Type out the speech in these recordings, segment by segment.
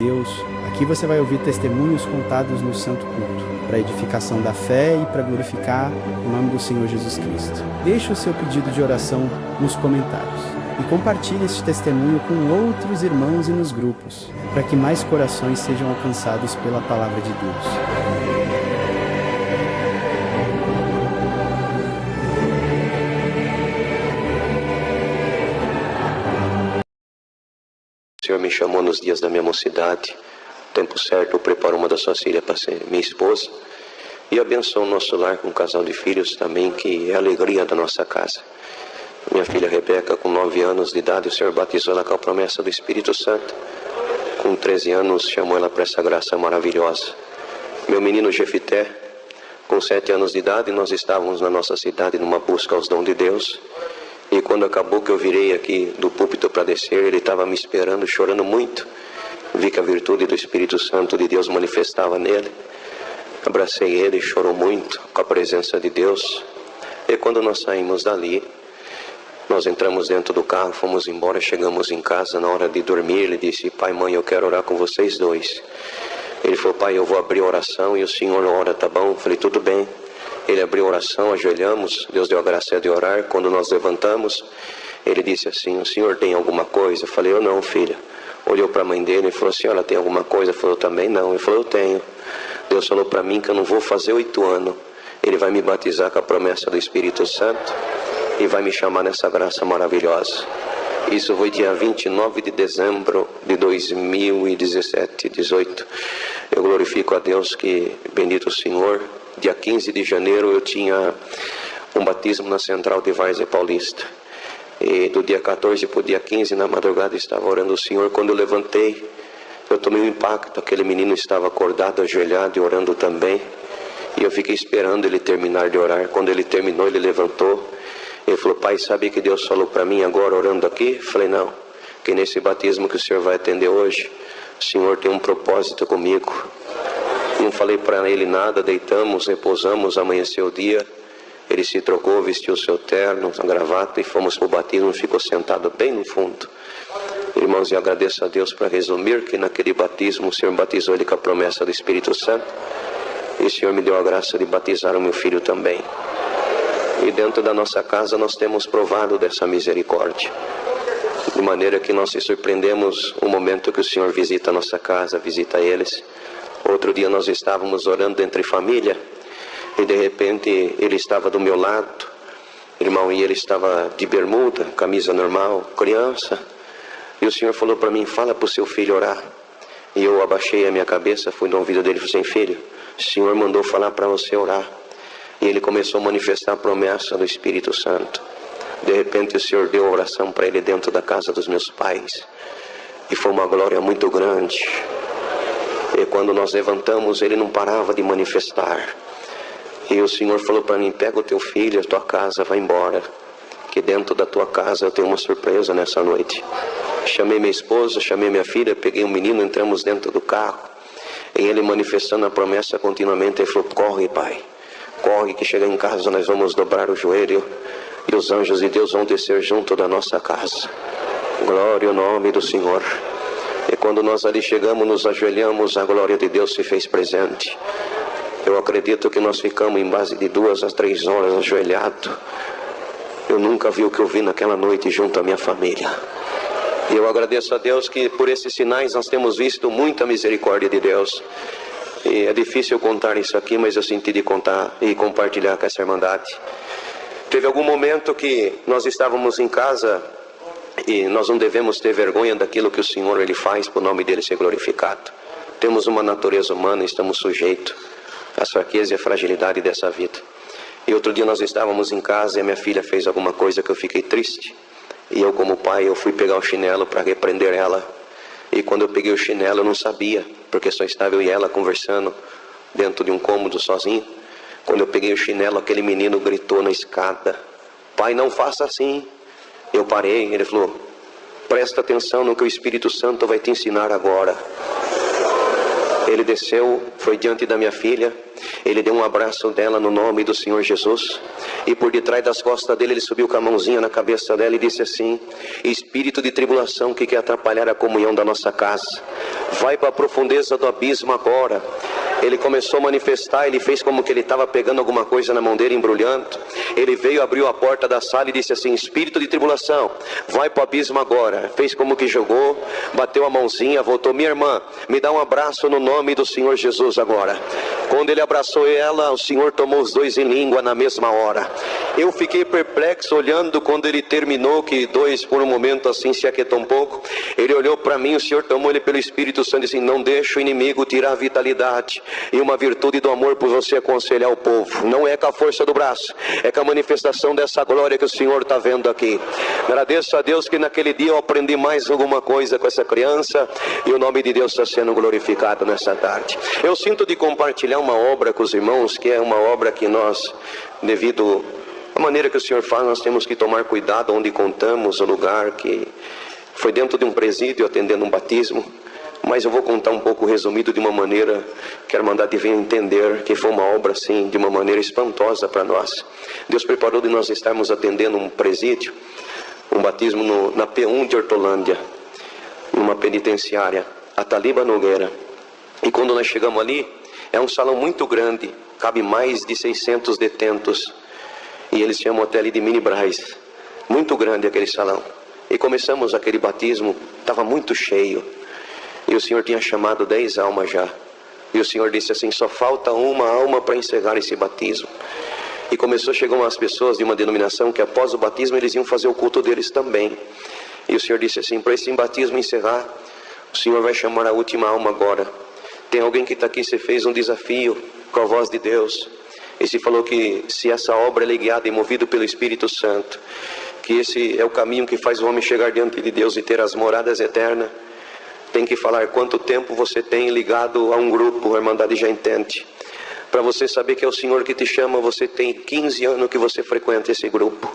Deus, aqui você vai ouvir testemunhos contados no Santo Culto, para edificação da fé e para glorificar o nome do Senhor Jesus Cristo. Deixe o seu pedido de oração nos comentários e compartilhe este testemunho com outros irmãos e nos grupos, para que mais corações sejam alcançados pela palavra de Deus. O Senhor me chamou nos dias da minha mocidade. Tempo certo eu preparo uma das suas filhas para ser minha esposa. E abençoo o nosso lar com um casal de filhos também, que é a alegria da nossa casa. Minha filha Rebeca, com 9 anos de idade, o Senhor batizou ela com a promessa do Espírito Santo. Com 13 anos, chamou ela para essa graça maravilhosa. Meu menino Jefité, com 7 anos de idade, nós estávamos na nossa cidade numa busca aos dons de Deus. E quando acabou que eu virei aqui do púlpito para descer, ele estava me esperando, chorando muito. Vi que a virtude do Espírito Santo de Deus manifestava nele. Abracei ele, chorou muito com a presença de Deus. E quando nós saímos dali, nós entramos dentro do carro, fomos embora, chegamos em casa. Na hora de dormir, ele disse: pai, mãe, eu quero orar com vocês dois. Ele falou: pai, eu vou abrir a oração e o senhor ora, tá bom? Eu falei: tudo bem. Ele abriu a oração, ajoelhamos, Deus deu a graça de orar. Quando nós levantamos, ele disse assim: o senhor tem alguma coisa? Eu falei: eu não, filha. Olhou para a mãe dele e falou: a senhora tem alguma coisa? Eu falei: eu também não. Ele falou: eu tenho. Deus falou para mim que eu não vou fazer 8 anos. Ele vai me batizar com a promessa do Espírito Santo e vai me chamar nessa graça maravilhosa. Isso foi dia 29 de dezembro de 2017, 18. Eu glorifico a Deus, que bendito o Senhor. Dia 15 de janeiro eu tinha um batismo na Central de Várzea Paulista. E do dia 14 para o dia 15, na madrugada, estava orando ao Senhor. Quando eu levantei, eu tomei um impacto. Aquele menino estava acordado, ajoelhado e orando também. E eu fiquei esperando ele terminar de orar. Quando ele terminou, ele levantou. Ele falou: pai, sabe que Deus falou para mim agora orando aqui? Eu falei: não, que nesse batismo que o Senhor vai atender hoje, o Senhor tem um propósito comigo. Não falei para ele nada, deitamos, repousamos, amanheceu o dia. Ele se trocou, vestiu o seu terno, a gravata e fomos para o batismo. Ficou sentado bem no fundo. Irmãos, eu agradeço a Deus, para resumir, que naquele batismo o Senhor batizou ele com a promessa do Espírito Santo. E o Senhor me deu a graça de batizar o meu filho também. E dentro da nossa casa nós temos provado dessa misericórdia. De maneira que nós se surpreendemos o momento que o Senhor visita a nossa casa, visita eles. Outro dia nós estávamos orando entre família e de repente ele estava do meu lado, irmão, e ele estava de bermuda, camisa normal, criança. E o Senhor falou para mim: fala para o seu filho orar. E eu abaixei a minha cabeça, fui no ouvido dele e falei assim: filho, o Senhor mandou falar para você orar. E ele começou a manifestar a promessa do Espírito Santo. De repente o Senhor deu a oração para ele dentro da casa dos meus pais. E foi uma glória muito grande. E quando nós levantamos, ele não parava de manifestar. E o Senhor falou para mim: pega o teu filho, a tua casa, vai embora, que dentro da tua casa eu tenho uma surpresa nessa noite. Chamei minha esposa, chamei minha filha, peguei um menino, entramos dentro do carro. E ele manifestando a promessa continuamente, ele falou: corre, pai, corre, que chega em casa nós vamos dobrar o joelho e os anjos de Deus vão descer junto da nossa casa. Glória ao nome do Senhor. E quando nós ali chegamos, nos ajoelhamos, a glória de Deus se fez presente. Eu acredito que nós ficamos em base de 2 a 3 horas ajoelhados. Eu nunca vi o que eu vi naquela noite junto à minha família. E eu agradeço a Deus que por esses sinais nós temos visto muita misericórdia de Deus. E é difícil contar isso aqui, mas eu senti de contar e compartilhar com essa irmandade. Teve algum momento que nós estávamos em casa e nós não devemos ter vergonha daquilo que o Senhor ele faz para o nome dele ser glorificado. Temos uma natureza humana e estamos sujeitos às fraquezas e à fragilidade dessa vida. E outro dia nós estávamos em casa e a minha filha fez alguma coisa que eu fiquei triste. E eu, como pai, eu fui pegar o chinelo para repreender ela. E quando eu peguei o chinelo eu não sabia, porque só estava eu e ela conversando dentro de um cômodo sozinho. Quando eu peguei o chinelo, aquele menino gritou na escada: pai, não faça assim. Eu parei, ele falou: presta atenção no que o Espírito Santo vai te ensinar agora. Ele desceu, foi diante da minha filha Ele deu um abraço dela no nome do Senhor Jesus. E por detrás das costas dele, ele subiu com a mãozinha na cabeça dela e disse assim: espírito de tribulação que quer atrapalhar a comunhão da nossa casa, vai para a profundeza do abismo agora. Ele começou a manifestar, ele fez como que ele estava pegando alguma coisa na mão dele, embrulhando. Ele veio, abriu a porta da sala e disse assim: espírito de tribulação, vai para o abismo agora. Fez como que jogou, bateu a mãozinha, voltou: minha irmã, me dá um abraço no nome do Senhor Jesus agora. Quando ele abraçou ela, o Senhor tomou os dois em língua na mesma hora. Eu fiquei perplexo olhando quando ele terminou, que dois por um momento assim se aquietou um pouco. Ele olhou para mim, o Senhor tomou ele pelo Espírito Santo e disse: não deixa o inimigo tirar a vitalidade e uma virtude do amor por você aconselhar o povo. Não é com a força do braço, é com a manifestação dessa glória que o Senhor está vendo aqui. Agradeço a Deus que naquele dia eu aprendi mais alguma coisa com essa criança, e o nome de Deus está sendo glorificado nessa tarde. Eu sinto de compartilhar uma obra com os irmãos, que é uma obra que nós, devido à maneira que o Senhor faz, nós temos que tomar cuidado onde contamos o lugar, que foi dentro de um presídio atendendo um batismo. Mas eu vou contar um pouco resumido de uma maneira que a Irmandade venha entender que foi uma obra assim, de uma maneira espantosa para nós. Deus preparou de nós estarmos atendendo um presídio, um batismo na P1 de Hortolândia, numa penitenciária, a Taliba Nogueira. E quando nós chegamos ali, é um salão muito grande, cabe mais de 600 detentos, e eles chamam até ali de mini Braz. Muito grande aquele salão. E começamos aquele batismo, estava muito cheio. E o Senhor tinha chamado 10 almas já. E o Senhor disse assim: só falta uma alma para encerrar esse batismo. E começou a chegar umas pessoas de uma denominação que após o batismo eles iam fazer o culto deles também. E o Senhor disse assim: para esse batismo encerrar, o Senhor vai chamar a última alma agora. Tem alguém que está aqui, você fez um desafio com a voz de Deus. E se falou que se essa obra é guiada e movida pelo Espírito Santo, que esse é o caminho que faz o homem chegar diante de Deus e ter as moradas eternas. Tem que falar quanto tempo você tem ligado a um grupo, a Irmandade já entende. Para você saber que é o Senhor que te chama, você tem 15 anos que você frequenta esse grupo.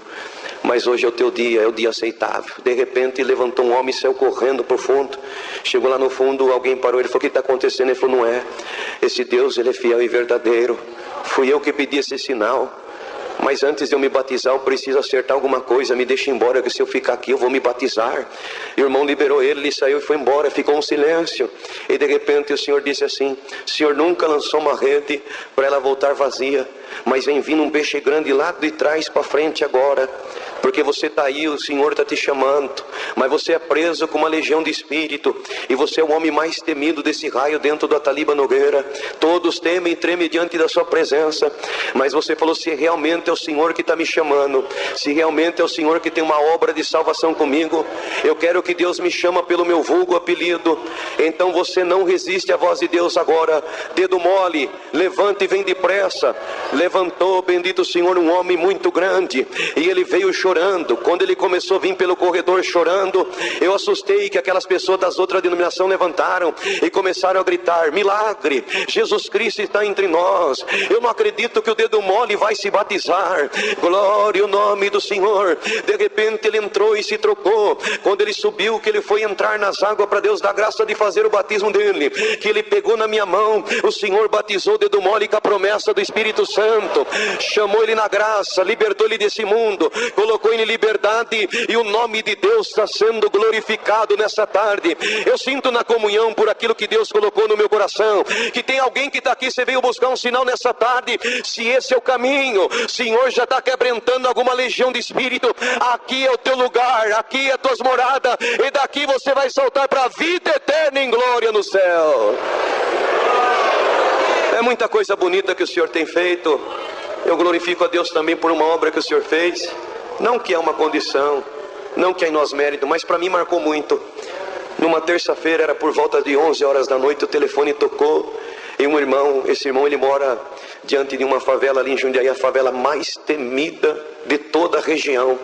Mas hoje é o teu dia, é o dia aceitável. De repente levantou um homem e saiu correndo para o fundo. Chegou lá no fundo, alguém parou, ele falou: o que está acontecendo? Ele falou: não é. Esse Deus, ele é fiel e verdadeiro. Fui eu que pedi esse sinal. Mas antes de eu me batizar, eu preciso acertar alguma coisa. Me deixa embora, que se eu ficar aqui eu vou me batizar. O irmão liberou ele saiu e foi embora. Ficou um silêncio. E de repente o Senhor disse assim: o Senhor nunca lançou uma rede para ela voltar vazia, mas vem vindo um peixe grande lá de trás para frente agora. Porque você está aí, o Senhor está te chamando, mas você é preso com uma legião de espírito, e você é o homem mais temido desse raio dentro da Taliba Nogueira. Todos temem e tremem diante da sua presença. Mas você falou: se realmente é o Senhor que está me chamando, se realmente é o Senhor que tem uma obra de salvação comigo, eu quero que Deus me chama pelo meu vulgo apelido. Então você não resiste à voz de Deus agora. Dedo mole, levanta e vem depressa. Levantou, bendito o Senhor, um homem muito grande, e ele veio chorando. Quando ele começou a vir pelo corredor chorando, eu assustei que aquelas pessoas das outras denominações levantaram e começaram a gritar: milagre, Jesus Cristo está entre nós. Eu não acredito que o dedo mole vai se batizar. Glória ao nome do Senhor. De repente ele entrou e se trocou. Quando ele subiu, que ele foi entrar nas águas para Deus dar graça de fazer o batismo dele, que ele pegou na minha mão, o Senhor batizou o dedo mole com a promessa do Espírito Santo, chamou ele na graça, libertou ele desse mundo, colocou em liberdade, e o nome de Deus está sendo glorificado nessa tarde. Eu sinto na comunhão por aquilo que Deus colocou no meu coração, que tem alguém que está aqui, você veio buscar um sinal nessa tarde. Se esse é o caminho, o Senhor já está quebrantando alguma legião de espírito. Aqui é o teu lugar, aqui é a tua morada, e daqui você vai saltar para a vida eterna em glória no céu. É muita coisa bonita que o Senhor tem feito. Eu glorifico a Deus também por uma obra que o Senhor fez. Não que é uma condição, não que é em nós mérito, mas para mim marcou muito. Numa terça-feira, era por volta de 11 horas da noite, o telefone tocou, e um irmão, esse irmão ele mora diante de uma favela ali em Jundiaí, a favela mais temida de toda a região.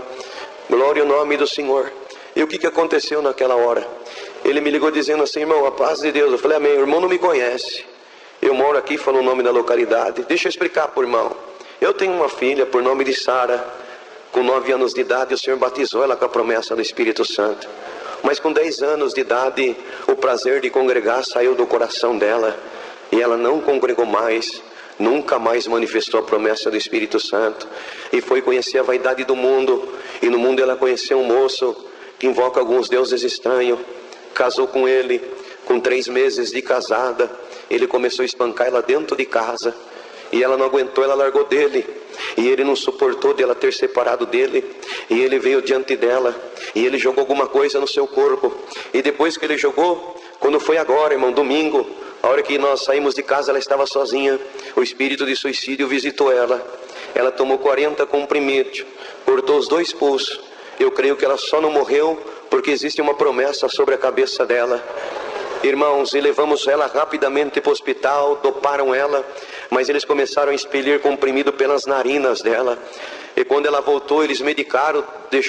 Glória ao nome do Senhor. E o que aconteceu naquela hora? Ele me ligou dizendo assim: irmão, a paz de Deus. Eu falei: amém. O irmão não me conhece, eu moro aqui, falou o nome da localidade. Deixa eu explicar para o irmão. Eu tenho uma filha por nome de Sara. Com 9 anos de idade, o Senhor batizou ela com a promessa do Espírito Santo. Mas com 10 anos de idade, o prazer de congregar saiu do coração dela, e ela não congregou mais. nunca mais manifestou a promessa do Espírito Santo. E foi conhecer a vaidade do mundo. E no mundo ela conheceu um moço que invoca alguns deuses estranhos. Casou com ele. Com 3 meses de casada, ele começou a espancar ela dentro de casa. E ela não aguentou, ela largou dele. E ele não suportou dela ter separado dele. E ele veio diante dela. E ele jogou alguma coisa no seu corpo. E depois que ele jogou, quando foi agora, irmão, domingo, a hora que nós saímos de casa, ela estava sozinha. O espírito de suicídio visitou ela. Ela tomou 40 comprimidos, cortou os 2 pulsos. Eu creio que ela só não morreu porque existe uma promessa sobre a cabeça dela. Irmãos, e levamos ela rapidamente para o hospital, doparam ela, mas eles começaram a expelir comprimido pelas narinas dela. E quando ela voltou, eles medicaram,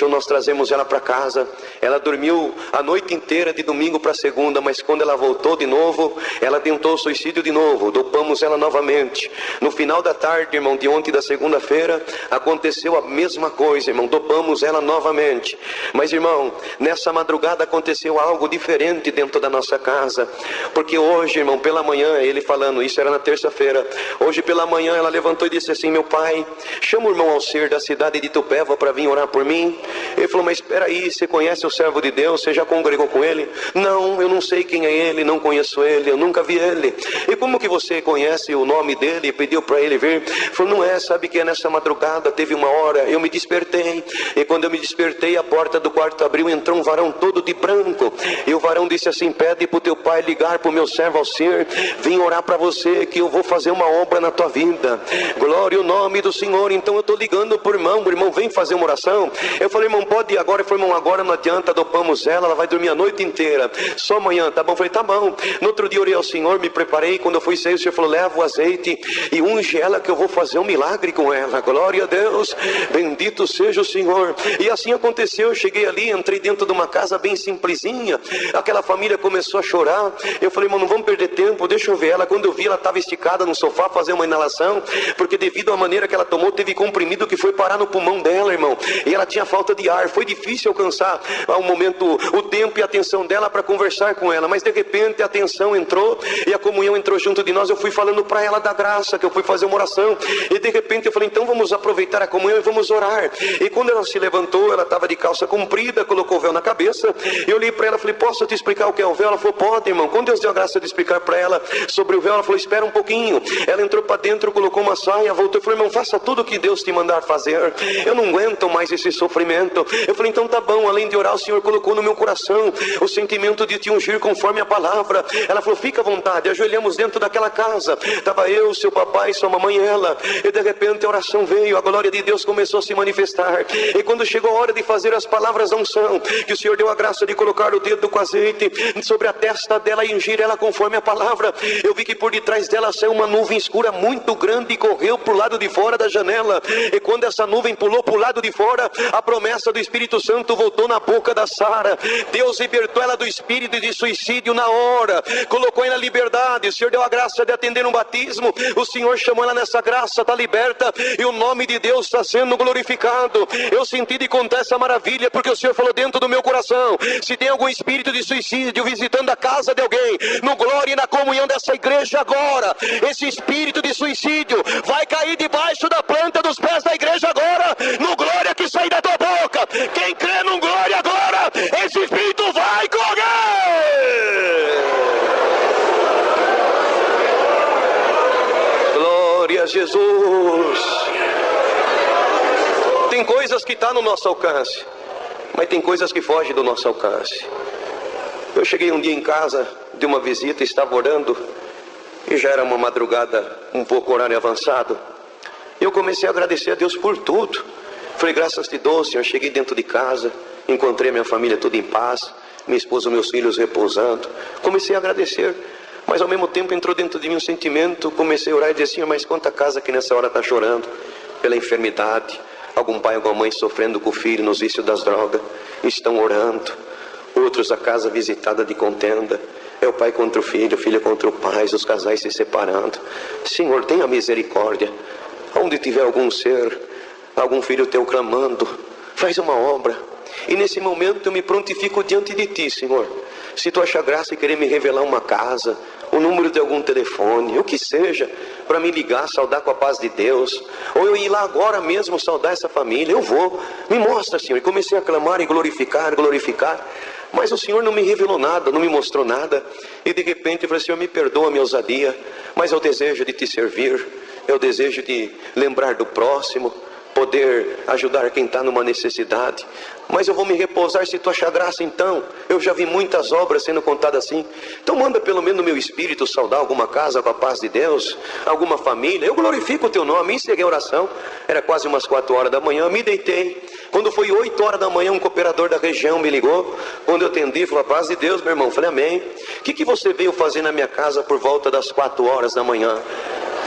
nós trazemos ela para casa. Ela dormiu a noite inteira de domingo para segunda, mas quando ela voltou de novo, ela tentou suicídio de novo. Dopamos ela novamente. No final da tarde, irmão, de ontem da segunda-feira, aconteceu a mesma coisa, irmão. Dopamos ela novamente. Mas, irmão, nessa madrugada aconteceu algo diferente dentro da nossa casa. Porque hoje, irmão, pela manhã, ele falando, isso era na terça-feira. Hoje pela manhã ela levantou e disse assim: meu pai, chama o irmão Alcir da cidade de Itupeva para vir orar por mim. Ele falou: mas espera aí, você conhece o servo de Deus? Você já congregou com ele? Não, eu não sei quem é ele, não conheço ele, eu nunca vi ele. E como que você conhece o nome dele e pediu para ele vir? Ele falou: não é, sabe que nessa madrugada teve uma hora, eu me despertei, e quando eu me despertei, a porta do quarto abriu, entrou um varão todo de branco, e o varão disse assim: pede para o teu pai ligar para o meu servo Alcir, vim orar para você que eu vou fazer uma obra na tua vida. Glória ao nome do Senhor. Então eu estou ligando por irmão, o irmão vem fazer uma oração. Eu falei: irmão, pode ir agora? Ele falou: irmão, agora não adianta, dopamos ela vai dormir a noite inteira, só amanhã, tá bom? Eu falei: tá bom. No outro dia eu orei ao Senhor, me preparei, quando eu fui sair, o Senhor falou: leva o azeite e unge ela que eu vou fazer um milagre com ela. Glória a Deus, bendito seja o Senhor. E assim aconteceu, eu cheguei ali, entrei dentro de uma casa bem simplesinha, aquela família começou a chorar. Eu falei: irmão, não vamos perder tempo, deixa eu ver ela. Quando eu vi, ela estava esticada no sofá, fazer uma inalação, porque devido à maneira que ela tomou, teve comprimido que foi parar no pulmão dela, irmão, e ela tinha falta de ar. Foi difícil alcançar ao momento o tempo e a atenção dela para conversar com ela, mas de repente a atenção entrou e a comunhão entrou junto de nós. Eu fui falando para ela da graça, que eu fui fazer uma oração, e de repente eu falei: então vamos aproveitar a comunhão e vamos orar. E quando ela se levantou, ela estava de calça comprida, colocou o véu na cabeça. Eu olhei para ela e falei: posso te explicar o que é o véu? Ela falou: pode, irmão. Quando Deus deu a graça de explicar para ela sobre o véu, ela falou: espera um pouquinho. Ela entrou para dentro, colocou uma saia, voltou e falou: irmão, faça tudo o que Deus te mandar fazer, eu não aguento mais esse sofrimento. Eu falei: então tá bom. Além de orar, o Senhor colocou no meu coração o sentimento de te ungir conforme a palavra. Ela falou: fica à vontade. Ajoelhamos dentro daquela casa, estava eu, seu papai, sua mamãe e ela, e de repente a oração veio, a glória de Deus começou a se manifestar. E quando chegou a hora de fazer as palavras da unção, que o Senhor deu a graça de colocar o dedo com azeite sobre a testa dela e ungir ela conforme a palavra, eu vi que por detrás dela saiu uma nuvem escura muito grande e correu para o lado de fora da janela. E quando essa nuvem pulou para o lado de fora, a promessa do Espírito Santo voltou na boca da Sara. Deus libertou ela do espírito de suicídio na hora, colocou ela na liberdade. O Senhor deu a graça de atender um batismo, o Senhor chamou ela nessa graça, está liberta, e o nome de Deus está sendo glorificado. Eu senti de contar essa maravilha, porque o Senhor falou dentro do meu coração: se tem algum espírito de suicídio visitando a casa de alguém, no glória e na comunhão dessa igreja agora, esse espírito de suicídio vai cair debaixo da planta dos pés da igreja agora, no glória que sai da tua boca. Quem crê no glória agora, esse espírito vai correr. Glória a Jesus. Tem coisas que estão no nosso alcance, mas tem coisas que fogem do nosso alcance. Eu cheguei um dia em casa de uma visita, estava orando, e já era uma madrugada, um pouco horário avançado. Eu comecei a agradecer a Deus por tudo. Falei: graças te dou, Senhor. Cheguei dentro de casa, encontrei minha família tudo em paz, minha esposa e meus filhos repousando. Comecei a agradecer, mas ao mesmo tempo entrou dentro de mim um sentimento. Comecei a orar e dizer: Senhor, mas quanta casa que nessa hora está chorando pela enfermidade, algum pai, alguma mãe sofrendo com o filho nos vícios das drogas, estão orando. Outros a casa visitada de contenda, é o pai contra o filho contra o pai, os casais se separando. Senhor, tenha misericórdia. Onde tiver algum ser, algum filho teu clamando, faz uma obra. E nesse momento eu me prontifico diante de ti, Senhor. Se tu achar graça e querer me revelar uma casa, o número de algum telefone, o que seja, para me ligar, saudar com a paz de Deus, ou eu ir lá agora mesmo saudar essa família, eu vou. Me mostra, Senhor. E comecei a clamar e glorificar, mas o Senhor não me revelou nada, não me mostrou nada. E de repente eu falei: Senhor, me perdoa a minha ousadia, mas eu desejo de te servir, eu desejo de lembrar do próximo, poder ajudar quem está numa necessidade. Mas eu vou me repousar se tu achar graça. Então, eu já vi muitas obras sendo contadas assim. Então manda pelo menos no meu espírito saudar alguma casa com a paz de Deus, alguma família. Eu glorifico o teu nome. Encerrei a oração, era quase umas 4 horas da manhã, me deitei. Quando foi 8 horas da manhã, um cooperador da região me ligou. Quando eu atendi, falou: a paz de Deus, meu irmão. Falei: amém. O que você veio fazer na minha casa por volta das 4 horas da manhã?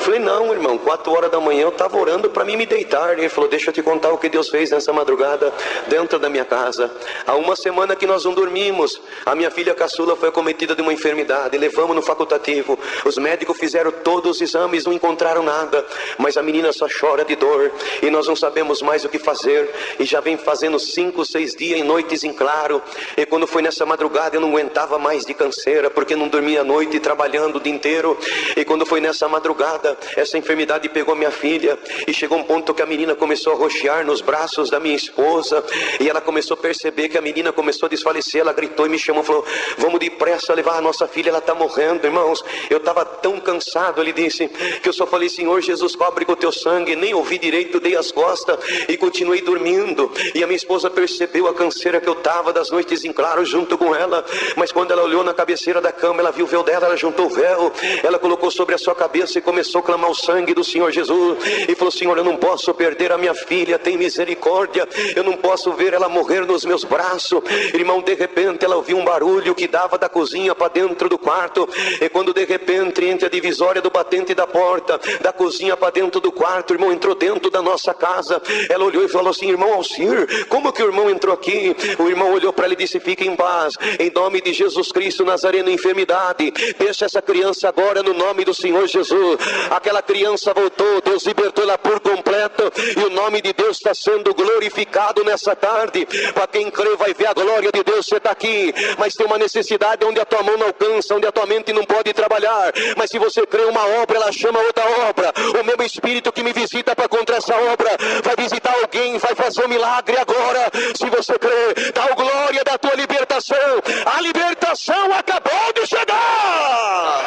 Falei: não, irmão, 4 horas da manhã eu estava orando para mim me deitar. Ele falou: deixa eu te contar o que Deus fez nessa madrugada dentro da minha casa. Há uma semana que nós não dormimos. A minha filha caçula foi acometida de uma enfermidade, levamos no facultativo. Os médicos fizeram todos os exames, não encontraram nada, mas a menina só chora de dor, e nós não sabemos mais o que fazer, e já vem fazendo 5, 6 dias em noites em claro. E quando foi nessa madrugada eu não aguentava mais de canseira, porque não dormia à noite, trabalhando o dia inteiro. E quando foi nessa madrugada, essa enfermidade pegou minha filha, e chegou um ponto que a menina começou a roxear nos braços da minha esposa, e ela começou a perceber que a menina começou a desfalecer. Ela gritou e me chamou, falou: vamos depressa levar a nossa filha, ela está morrendo. Irmãos, eu estava tão cansado, ele disse, que eu só falei: Senhor Jesus, cobre com o teu sangue. Nem ouvi direito, dei as costas e continuei dormindo. E a minha esposa percebeu a canseira que eu estava das noites em claro junto com ela, mas quando ela olhou na cabeceira da cama, ela viu o véu dela, ela juntou o véu, ela colocou sobre a sua cabeça e começou a clamar o sangue do Senhor Jesus, e falou: Senhor, eu não posso perder a minha filha, tem misericórdia, eu não posso ver ela morrer nos meus braços. Irmão, de repente ela ouviu um barulho que dava da cozinha para dentro do quarto, e quando de repente, entre a divisória do batente da porta, da cozinha para dentro do quarto, irmão, entrou dentro da nossa casa. Ela olhou e falou assim: irmão Alcir, como que o irmão entrou aqui? O irmão olhou para ele e disse: fique em paz, em nome de Jesus Cristo Nazareno, enfermidade, deixa essa criança agora no nome do Senhor Jesus. Aquela criança voltou, Deus libertou ela por completo, e o nome de Deus está sendo glorificado nessa tarde. Para quem crê vai ver a glória de Deus. Você está aqui, mas tem uma necessidade onde a tua mão não alcança, onde a tua mente não pode trabalhar, mas se você crê uma obra, ela chama outra obra. O meu Espírito que me visita para contra essa obra vai visitar alguém, vai fazer um milagre agora. Se você crê, dá o glória da tua libertação. A libertação acabou de chegar.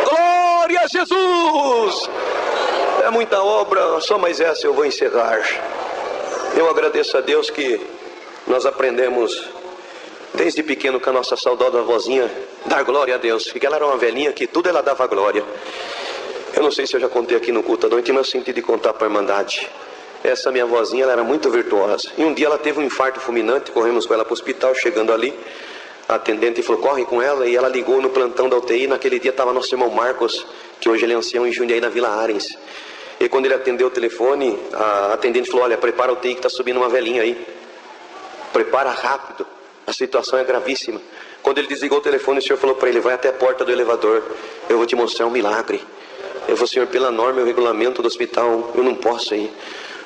Glória a Jesus. É muita obra, só mais essa eu vou encerrar. Eu agradeço a Deus que nós aprendemos desde pequeno com a nossa saudosa vozinha dar glória a Deus, porque ela era uma velhinha que tudo ela dava glória. Eu não sei se eu já contei aqui no culto da noite, mas eu senti de contar para a Irmandade. Essa minha vozinha, ela era muito virtuosa, e um dia ela teve um infarto fulminante. Corremos com ela para o hospital. Chegando ali, a atendente falou: corre com ela, e ela ligou no plantão da UTI. Naquele dia estava nosso irmão Marcos, que hoje ele é ancião em Jundiaí, na Vila Arens. E quando ele atendeu o telefone, a atendente falou: olha, prepara a UTI que está subindo uma velhinha aí, prepara rápido, a situação é gravíssima. Quando ele desligou o telefone, o senhor falou para ele: vai até a porta do elevador, eu vou te mostrar um milagre. Eu falei: senhor, pela norma e o regulamento do hospital, eu não posso ir.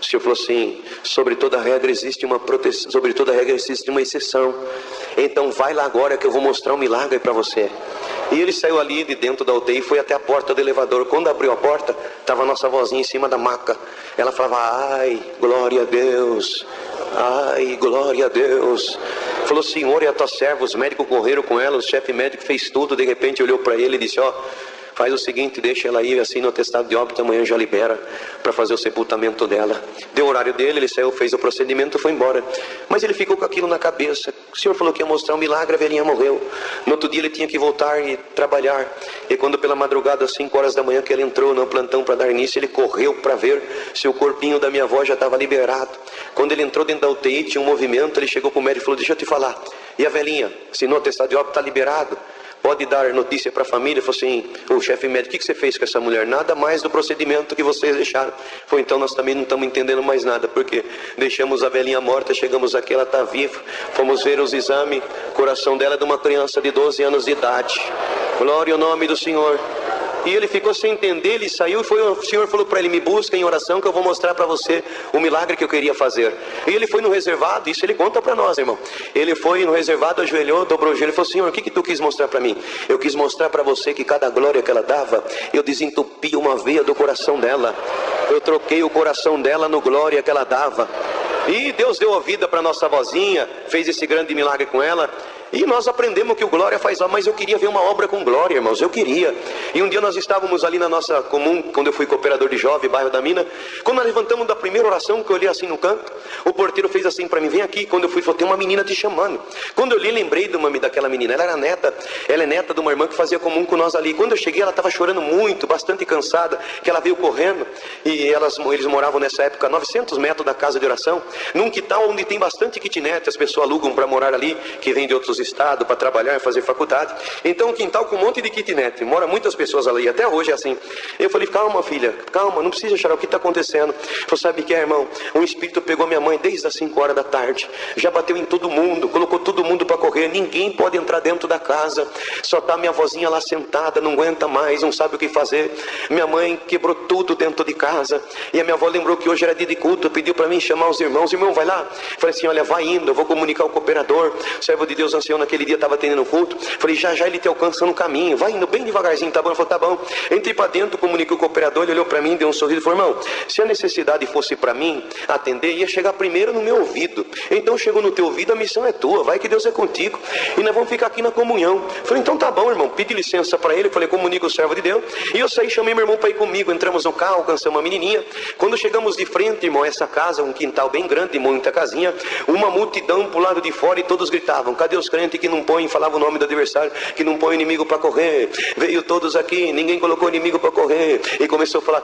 O senhor falou assim: sobre toda regra existe uma proteção, sobre toda regra existe uma exceção. Então vai lá agora que eu vou mostrar um milagre para você. E ele saiu ali de dentro da UTI e foi até a porta do elevador. Quando abriu a porta, estava a nossa vozinha em cima da maca. Ela falava: ai, glória a Deus, ai, glória a Deus. Falou: senhor, e a tua serva? Os médicos correram com ela, o chefe médico fez tudo. De repente olhou para ele e disse: ó, faz o seguinte, deixa ela ir, assim no atestado de óbito amanhã já libera para fazer o sepultamento dela. Deu o horário dele, ele saiu, fez o procedimento e foi embora. Mas ele ficou com aquilo na cabeça. O senhor falou que ia mostrar um milagre, a velhinha morreu. No outro dia ele tinha que voltar e trabalhar. E quando pela madrugada, às 5 horas da manhã, que ele entrou no plantão para dar início, ele correu para ver se o corpinho da minha avó já estava liberado. Quando ele entrou dentro da UTI, tinha um movimento, ele chegou para o médico e falou: deixa eu te falar, e a velhinha, se no atestado de óbito está liberado, pode dar notícia para a família? Falou assim: o chefe médico, o que você fez com essa mulher? Nada mais do procedimento que vocês deixaram. Foi: então nós também não estamos entendendo mais nada, porque deixamos a velhinha morta, chegamos aqui, ela está viva, fomos ver os exames, o coração dela é de uma criança de 12 anos de idade. Glória ao nome do Senhor. E ele ficou sem entender, ele saiu e o Senhor falou para ele: me busca em oração que eu vou mostrar para você o milagre que eu queria fazer. E ele foi no reservado, isso ele conta para nós, irmão. Ele foi no reservado, ajoelhou, dobrou o joelho e falou: Senhor, o que tu quis mostrar para mim? Eu quis mostrar para você que cada glória que ela dava, eu desentupi uma veia do coração dela. Eu troquei o coração dela no glória que ela dava. E Deus deu a vida para nossa vozinha, fez esse grande milagre com ela. E nós aprendemos que o glória faz, mas eu queria ver uma obra com glória, irmãos, eu queria. E um dia nós estávamos ali na nossa comum, quando eu fui cooperador de jovem, bairro da Mina. Quando nós levantamos da primeira oração, que eu olhei assim no canto, o porteiro fez assim para mim: vem aqui. Quando eu fui, falou: tem uma menina te chamando. Quando eu li, lembrei daquela menina. Ela é neta de uma irmã que fazia comum com nós ali. Quando eu cheguei, ela estava chorando muito, bastante cansada, que ela veio correndo. E eles moravam nessa época a 900 metros da casa de oração, num quintal onde tem bastante kitnet, as pessoas alugam para morar ali, que vem de outros estados para trabalhar, fazer faculdade. Então um quintal com um monte de kitnet, mora muitas pessoas ali, até hoje é assim. Eu falei: calma, filha, calma, não precisa chorar, o que está acontecendo? Você sabe que é, irmão? Um espírito pegou minha mãe desde as 5 horas da tarde, já bateu em todo mundo, colocou todo mundo para correr, ninguém pode entrar dentro da casa, só está minha vozinha lá sentada, não aguenta mais, não sabe o que fazer. Minha mãe quebrou tudo dentro de casa, e a minha avó lembrou que hoje era dia de culto, pediu para mim chamar os irmãos. Irmão, vai lá. Falei assim: olha, vai indo, eu vou comunicar o cooperador, o servo de Deus ancião naquele dia estava atendendo o culto. Falei: já ele te alcança no caminho, vai indo bem devagarzinho, tá bom? Ele falou: tá bom. Entrei para dentro, comuniquei o cooperador, ele olhou para mim, deu um sorriso e falou: irmão, se a necessidade fosse para mim atender, ia chegar primeiro no meu ouvido. Então chegou no teu ouvido, a missão é tua, vai que Deus é contigo, e nós vamos ficar aqui na comunhão. Falei: então tá bom, irmão. Pedi licença para ele, falei: comunica o servo de Deus. E eu saí, chamei meu irmão para ir comigo, entramos no carro, alcançamos uma menininha. Quando chegamos de frente, irmão, essa casa, um quintal bem grande, muita casinha, uma multidão pro lado de fora, e todos gritavam: cadê os crentes que não põem, falava o nome do adversário, que não põe inimigo para correr? Veio todos aqui, ninguém colocou inimigo para correr. E começou a falar: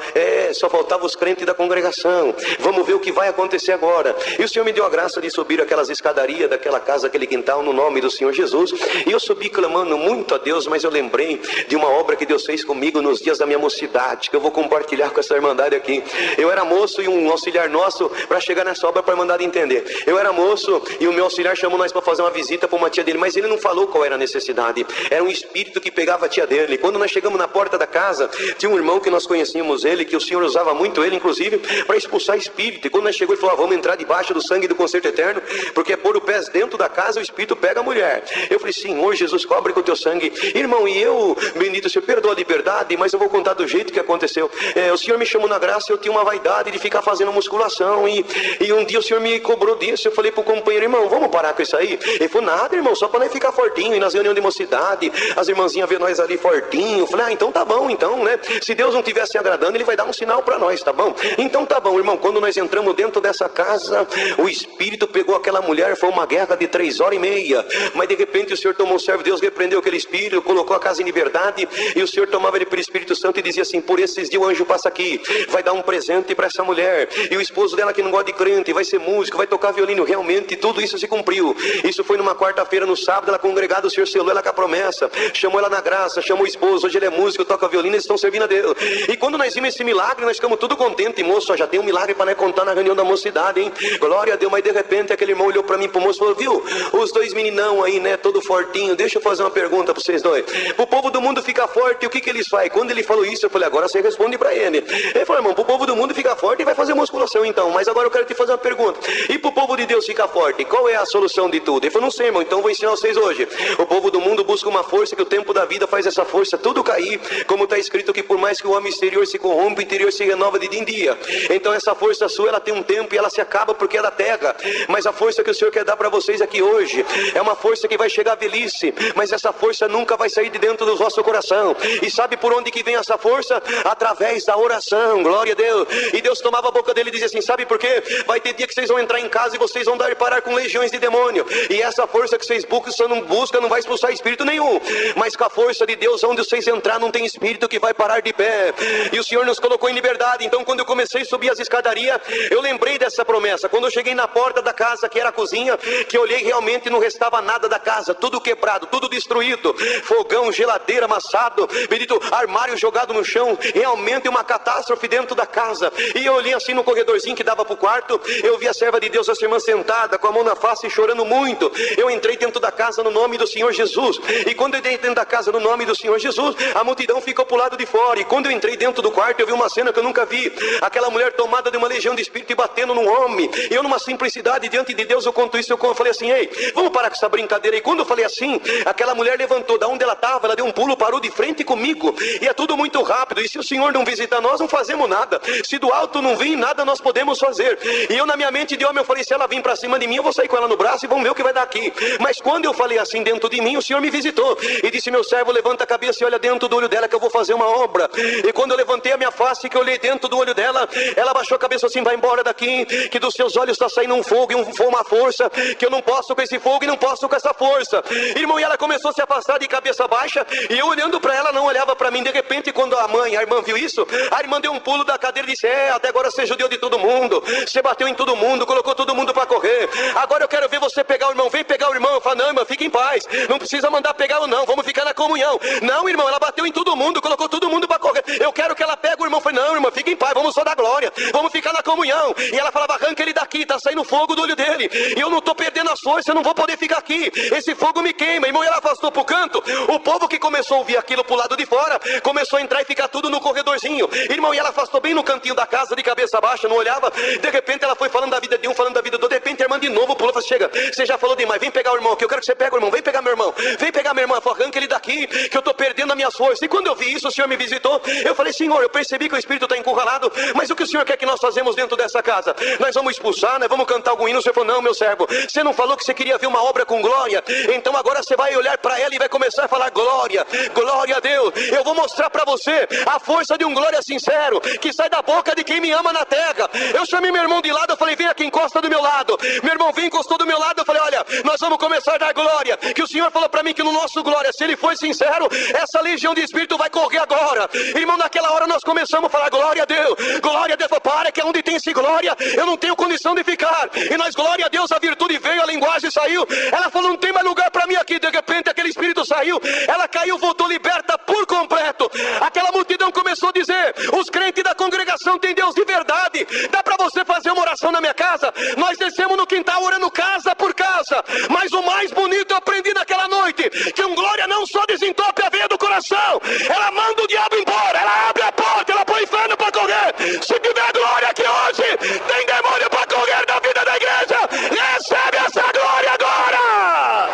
só faltava os crentes da congregação, vamos ver o que vai acontecer agora. E o Senhor me deu a graça de subir aquelas escadarias daquela casa, aquele quintal, no nome do Senhor Jesus. E eu subi clamando muito a Deus, mas eu lembrei de uma obra que Deus fez comigo nos dias da minha mocidade, que eu vou compartilhar com essa irmandade aqui. Eu era moço, e um auxiliar nosso, para chegar nessa obra, para a irmandade entender, eu era moço e o meu auxiliar chamou nós para fazer uma visita para uma tia dele, mas ele não falou qual era a necessidade. Era um espírito que pegava a tia dele. Quando nós chegamos na porta da casa, tinha um irmão que nós conhecíamos ele, que o Senhor usava muito ele, inclusive, para expulsar espírito. E quando nós chegamos, ele falou: vamos entrar debaixo do sangue do concerto eterno, porque é pôr o pé dentro da casa, o espírito pega a mulher. Eu falei: Senhor Jesus, cobre com o teu sangue. Irmão, e eu, bendito Senhor, perdoa a liberdade, mas eu vou contar do jeito que aconteceu. O Senhor me chamou na graça, eu tinha uma vaidade de ficar fazendo musculação, e um dia o Senhor me cobrou disso. Eu falei pro companheiro: irmão, vamos parar com isso aí? Ele falou: nada, irmão, só para nós ficar fortinho. E nas reuniões de mocidade, as irmãzinhas vê nós ali fortinho. Eu falei: então tá bom, então, né? Se Deus não estivesse agradando, ele vai dar um sinal para nós, tá bom? Então tá bom, irmão. Quando nós entramos dentro dessa casa, o espírito pegou aquela mulher, foi uma guerra de 3h30. Mas de repente o Senhor tomou o servo de Deus, repreendeu aquele espírito, colocou a casa em liberdade, e o Senhor tomava ele pelo Espírito Santo e dizia assim: por esses dias o anjo passa aqui, vai dar um presente para essa mulher, e o esposo dela que não gosta de crente, vai ser músico, vai tocar violino. Realmente tudo isso se cumpriu. Isso foi numa quarta-feira. No sábado ela congregada, o Senhor selou ela com a promessa, chamou ela na graça, chamou o esposo, hoje ele é músico, toca violino, eles estão servindo a Deus. E quando nós vimos esse milagre, nós ficamos tudo contentes. Moço, já tem um milagre para nós contar na reunião da mocidade, hein? Glória a Deus. Mas de repente aquele irmão olhou para mim, pro moço, e falou: viu, os dois meninão aí, né, todo fortinho, deixa eu fazer uma pergunta para vocês dois. O povo do mundo fica forte, o que eles fazem? Quando ele falou isso, eu falei: agora você responde para ele. Ele falou: irmão, pro povo do mundo fica forte e vai fazer musculação então, mas agora eu quero te fazer uma pergunta: e pro povo de Deus ficar forte, qual é a solução de tudo? Ele falou: não sei, irmão, então vou ensinar vocês hoje. O povo do mundo busca uma força, que o tempo da vida faz essa força tudo cair, como está escrito que por mais que o homem exterior se corrompa, o interior se renova de dia em dia. Então essa força sua, ela tem um tempo e ela se acaba porque é da terra, mas a força que o Senhor quer dar para vocês aqui hoje é uma força que vai chegar à velhice, mas essa força nunca vai sair de dentro do vosso coração. E sabe por onde que vem essa força? Através da oração. Glória a Deus. E Deus tomava a boca dele e dizia assim: sabe por quê? Vai ter dia que vocês vão entrar em casa e vocês vão dar parar com legiões de demônio, e essa força que vocês buscam não vai expulsar espírito nenhum, mas com a força de Deus, onde vocês entrar não tem espírito que vai parar de pé. E o Senhor nos colocou em liberdade. Então quando eu comecei a subir as escadarias, eu lembrei dessa promessa. Quando eu cheguei na porta da casa, que era a cozinha, que eu olhei, realmente não restava nada da casa, tudo quebrado, tudo destruído, fogão, geladeira amassado, bendito, armário jogado no chão, realmente uma catástrofe dentro da casa. E eu olhei assim no corredorzinho que dava pro quarto, eu vi a serva de Deus, essa irmã sentada com a mão na face, chorando muito. Eu entrei, dentro da casa no nome do Senhor Jesus. E quando eu entrei dentro da casa no nome do Senhor Jesus, a multidão ficou pro lado de fora. E quando eu entrei dentro do quarto, eu vi uma cena que eu nunca vi. Aquela mulher tomada de uma legião de espírito e batendo num homem. E eu, numa simplicidade diante de Deus, eu conto isso, eu falei assim: ei, vamos parar com essa brincadeira. E quando eu falei assim, aquela mulher levantou da onde ela estava, ela deu um pulo, parou de frente comigo. E é tudo muito rápido. E se o Senhor não visitar nós, não fazemos nada. Se do alto não vir, nada nós podemos fazer. E eu, na minha mente de homem, eu falei: se ela vir para cima de mim, eu vou sair com ela no braço e vamos ver o que vai dar aqui. Mas quando eu falei assim dentro de mim, o Senhor me visitou e disse: meu servo, levanta a cabeça e olha dentro do olho dela, que eu vou fazer uma obra. E quando eu levantei a minha face, que eu olhei dentro do olho dela, ela baixou a cabeça assim: vai embora daqui, que dos seus olhos está saindo um fogo e uma força, que eu não posso com esse fogo e não posso com essa força. Irmão, e ela começou a se afastar de cabeça baixa, e eu olhando para ela, não olhava para mim. De repente, quando a irmã viu isso, a irmã deu um pulo da cadeira e disse: até agora você judiou de todo mundo, você bateu em todo mundo, colocou todo mundo para correr. Agora eu quero ver você pegar o irmão. Vem pegar o irmão. Eu falo: não, irmã, fica em paz, não precisa mandar pegar ou não, vamos ficar na comunhão. Não, irmão, ela bateu em todo mundo, colocou todo mundo para correr. Eu quero que ela pegue o irmão. Eu falei: não, irmã, fica em paz, vamos só dar glória, vamos ficar na comunhão. E ela falava: arranca ele daqui, tá saindo fogo do olho dele, e eu não tô perdendo as forças, eu não vou poder ficar aqui, esse fogo me queima. Irmão, e ela afastou pro canto. O povo que começou a ouvir aquilo pro lado de fora, começou a entrar e ficar tudo no corredorzinho. Irmão, e ela afastou bem no cantinho da casa, de cabeça baixa, não olhava. De repente ela foi falando da vida de um, falando da vida do outro. De repente a irmã de novo pulou e falou: chega, você já falou demais, vem pegar o irmão, que eu quero que você pegue o irmão, vem pegar meu irmão, vem pegar meu irmão. Ela falou: arranca ele daqui, que eu tô perdendo as minhas forças. E quando eu vi isso, o Senhor me visitou. Eu falei: Senhor, eu percebi que o espírito está encurralado, mas o que o Senhor quer que nós fazemos dentro dessa casa? Nós vamos expulsar, nós vamos cantar algum hino? O Senhor falou: não, meu servo, você não falou que você queria ver uma obra com glória? Então agora você vai olhar para ela e vai começar a falar: glória, glória a Deus. Eu vou mostrar para você a força de um glória sincero, que sai da boca de quem me ama na terra. Eu chamei meu irmão de lado, eu falei: vem aqui, encosta do meu lado. Meu irmão vem, encostou do meu lado. Eu falei: olha, nós vamos começar a dar glória, que o Senhor falou para mim que no nosso glória, se ele for sincero, essa legião de espírito vai correr agora. Irmão, naquela hora nós começamos a falar: glória a Deus, glória a Deus. Para, que é onde tem esse glória, eu não tenho condição de ficar. E nós, glória a Deus, a virtude veio, a linguagem saiu. Ela falou: não tem mais lugar para mim aqui. De repente aquele espírito saiu, ela caiu, voltou liberta por completo. Aquela multidão começou a dizer: os crentes da congregação têm Deus de verdade. Dá para você fazer uma oração na minha casa? Nós descemos no quintal orando casa por casa. Mas o mais bonito eu aprendi naquela noite, que um glória não só desentope a veia do coração, ela manda o diabo embora, ela abre a porta, ela põe inferno para correr. Se tiver glória aqui hoje, tem demônio para correr da vida da igreja. Recebe essa glória agora.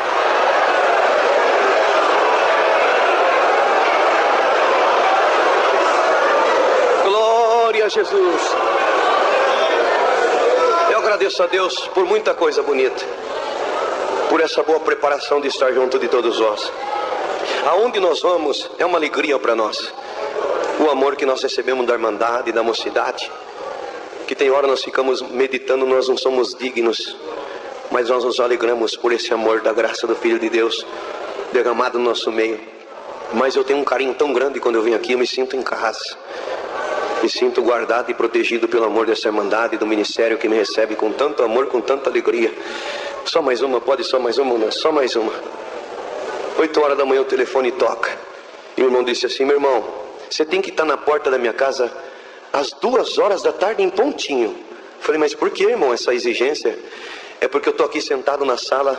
Glória a Jesus. Eu agradeço a Deus por muita coisa bonita, por essa boa preparação de estar junto de todos nós. Aonde nós vamos é uma alegria para nós. O amor que nós recebemos da irmandade, da mocidade, que tem hora nós ficamos meditando, nós não somos dignos, mas nós nos alegramos por esse amor da graça do Filho de Deus derramado no nosso meio. Mas eu tenho um carinho tão grande quando eu venho aqui, eu me sinto em casa. Me sinto guardado e protegido pelo amor dessa irmandade, do ministério que me recebe com tanto amor, com tanta alegria. Só mais uma, pode só mais uma, não, só mais uma. 8 horas da manhã o telefone toca. E o irmão disse assim: meu irmão, você tem que estar na porta da minha casa às 2 horas da tarde em pontinho. Falei: mas por que, irmão, essa exigência? É porque eu estou aqui sentado na sala,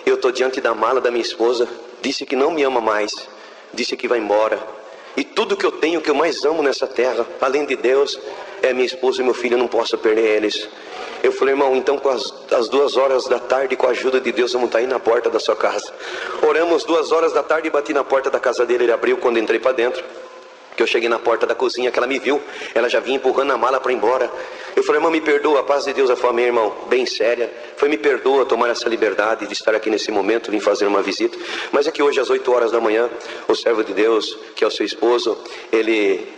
eu estou diante da mala da minha esposa. Disse que não me ama mais, disse que vai embora. E tudo que eu tenho, que eu mais amo nessa terra, além de Deus, é minha esposa e meu filho, eu não posso perder eles. Eu falei: irmão, então às 2 horas da tarde, com a ajuda de Deus, vamos estar aí na porta da sua casa. Oramos 2 horas da tarde e bati na porta da casa dele. Ele abriu quando entrei para dentro. Que eu cheguei na porta da cozinha, que ela me viu, ela já vinha empurrando a mala para ir embora. Eu falei: irmão, me perdoa, a paz de Deus. Ela falou: meu irmão, bem séria. Foi: me perdoa tomar essa liberdade de estar aqui nesse momento, vim fazer uma visita. Mas é que hoje às 8 horas da manhã, o servo de Deus, que é o seu esposo, ele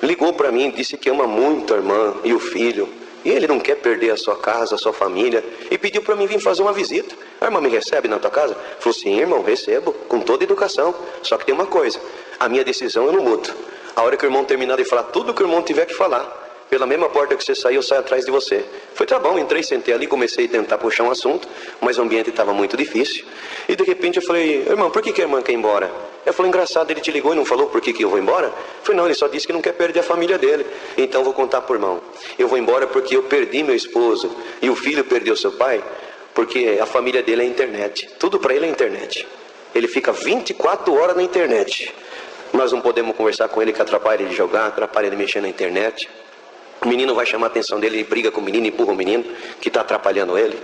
ligou para mim, disse que ama muito a irmã e o filho. E ele não quer perder a sua casa, a sua família, e pediu para mim vir fazer uma visita. A irmã me recebe na tua casa? Falou: sim, irmão, recebo, com toda educação. Só que tem uma coisa, a minha decisão eu não mudo. A hora que o irmão terminar de falar tudo que o irmão tiver que falar, pela mesma porta que você saiu, eu saio atrás de você. Foi: tá bom, entrei, sentei ali, comecei a tentar puxar um assunto, mas o ambiente estava muito difícil. E de repente eu falei: irmão, por que a irmã quer ir embora? Eu falei: engraçado, ele te ligou e não falou por que eu vou embora? Eu falei: não, ele só disse que não quer perder a família dele. Então vou contar pro irmão. Eu vou embora porque eu perdi meu esposo e o filho perdeu seu pai, porque a família dele é a internet. Tudo para ele é internet. Ele fica 24 horas na internet. Nós não podemos conversar com ele, que atrapalha ele de jogar, atrapalha ele mexer na internet. O menino vai chamar a atenção dele, ele briga com o menino, empurra o menino que está atrapalhando ele.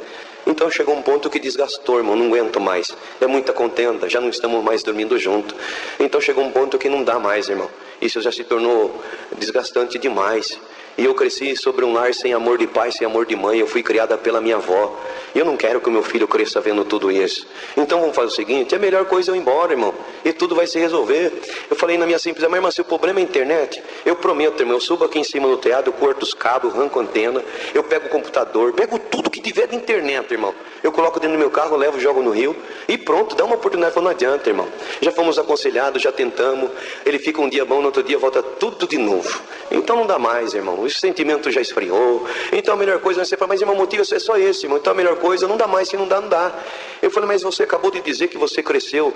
Então chegou um ponto que desgastou, irmão, não aguento mais. É muita contenda, já não estamos mais dormindo junto. Então chegou um ponto que não dá mais, irmão. Isso já se tornou desgastante demais. E eu cresci sobre um lar sem amor de pai, sem amor de mãe. Eu fui criada pela minha avó. E eu não quero que o meu filho cresça vendo tudo isso. Então vamos fazer o seguinte, a melhor coisa é eu ir embora, irmão. E tudo vai se resolver. Eu falei na minha simples, mas irmã, se o problema é a internet, eu prometo, irmão, eu subo aqui em cima no telhado, eu corto os cabos, arranco a antena, eu pego o computador, pego tudo que tiver de internet, irmão. Eu coloco dentro do meu carro, levo, jogo no rio e pronto, dá uma oportunidade. Falei, não adianta, irmão. Já fomos aconselhados, já tentamos. Ele fica um dia bom, no outro dia volta tudo de novo. Então não dá mais, irmão. O sentimento já esfriou. Então a melhor coisa é você falar, mas irmão, o motivo é só esse, irmão. Então a melhor coisa, não dá mais, se não dá, não dá. Eu falei, mas você acabou de dizer que você cresceu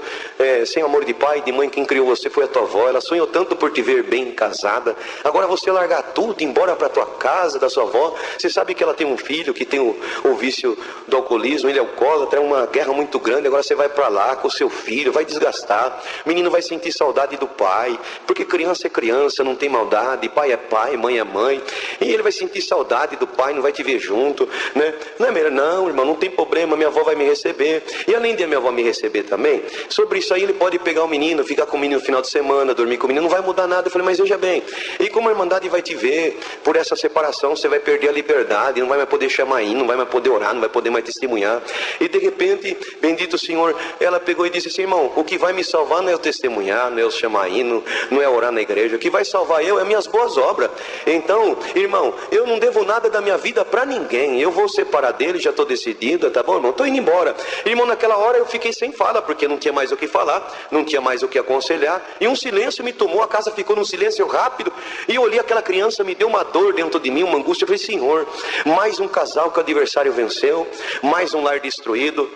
sem amor de pai, de mãe. Quem criou você foi a tua avó. Ela sonhou tanto por te ver bem casada. Agora você largar tudo, ir embora para tua casa, da sua avó. Você sabe que ela tem um filho que tem o vício do alcoolismo, ele é alcoólatra, é uma guerra muito grande. Agora você vai para lá com o seu filho, vai desgastar. O menino vai sentir saudade do pai, porque criança é criança, não tem maldade. Pai é pai, mãe é mãe. E ele vai sentir saudade do pai, não vai te ver junto, né? Não é melhor, não, irmão, não tem problema, minha avó vai me receber. E além de a minha avó me receber também, sobre isso aí ele pode pegar o menino, ficar com o menino no final de semana, dormir com o menino, não vai mudar nada. Eu falei, mas veja bem, e como a Irmandade vai te ver, por essa separação você vai perder a liberdade, não vai mais poder chamar in, não vai mais poder orar, não vai poder mais testemunhar. E de repente, bendito o Senhor, ela pegou e disse assim, irmão, o que vai me salvar não é eu testemunhar, não é eu chamar hino, não é orar na igreja, o que vai salvar eu é minhas boas obras. Então, irmão, eu não devo nada da minha vida para ninguém, eu vou separar dele, já estou decidida, tá bom, irmão? Estou indo embora. Irmão, naquela hora eu fiquei sem fala, porque não tinha mais o que falar, não tinha mais o que aconselhar, e um silêncio me tomou, a casa ficou num silêncio rápido, e eu olhei aquela criança, me deu uma dor dentro de mim, uma angústia. Eu falei, Senhor, mais um casal que o adversário venceu, mais um lar destruído,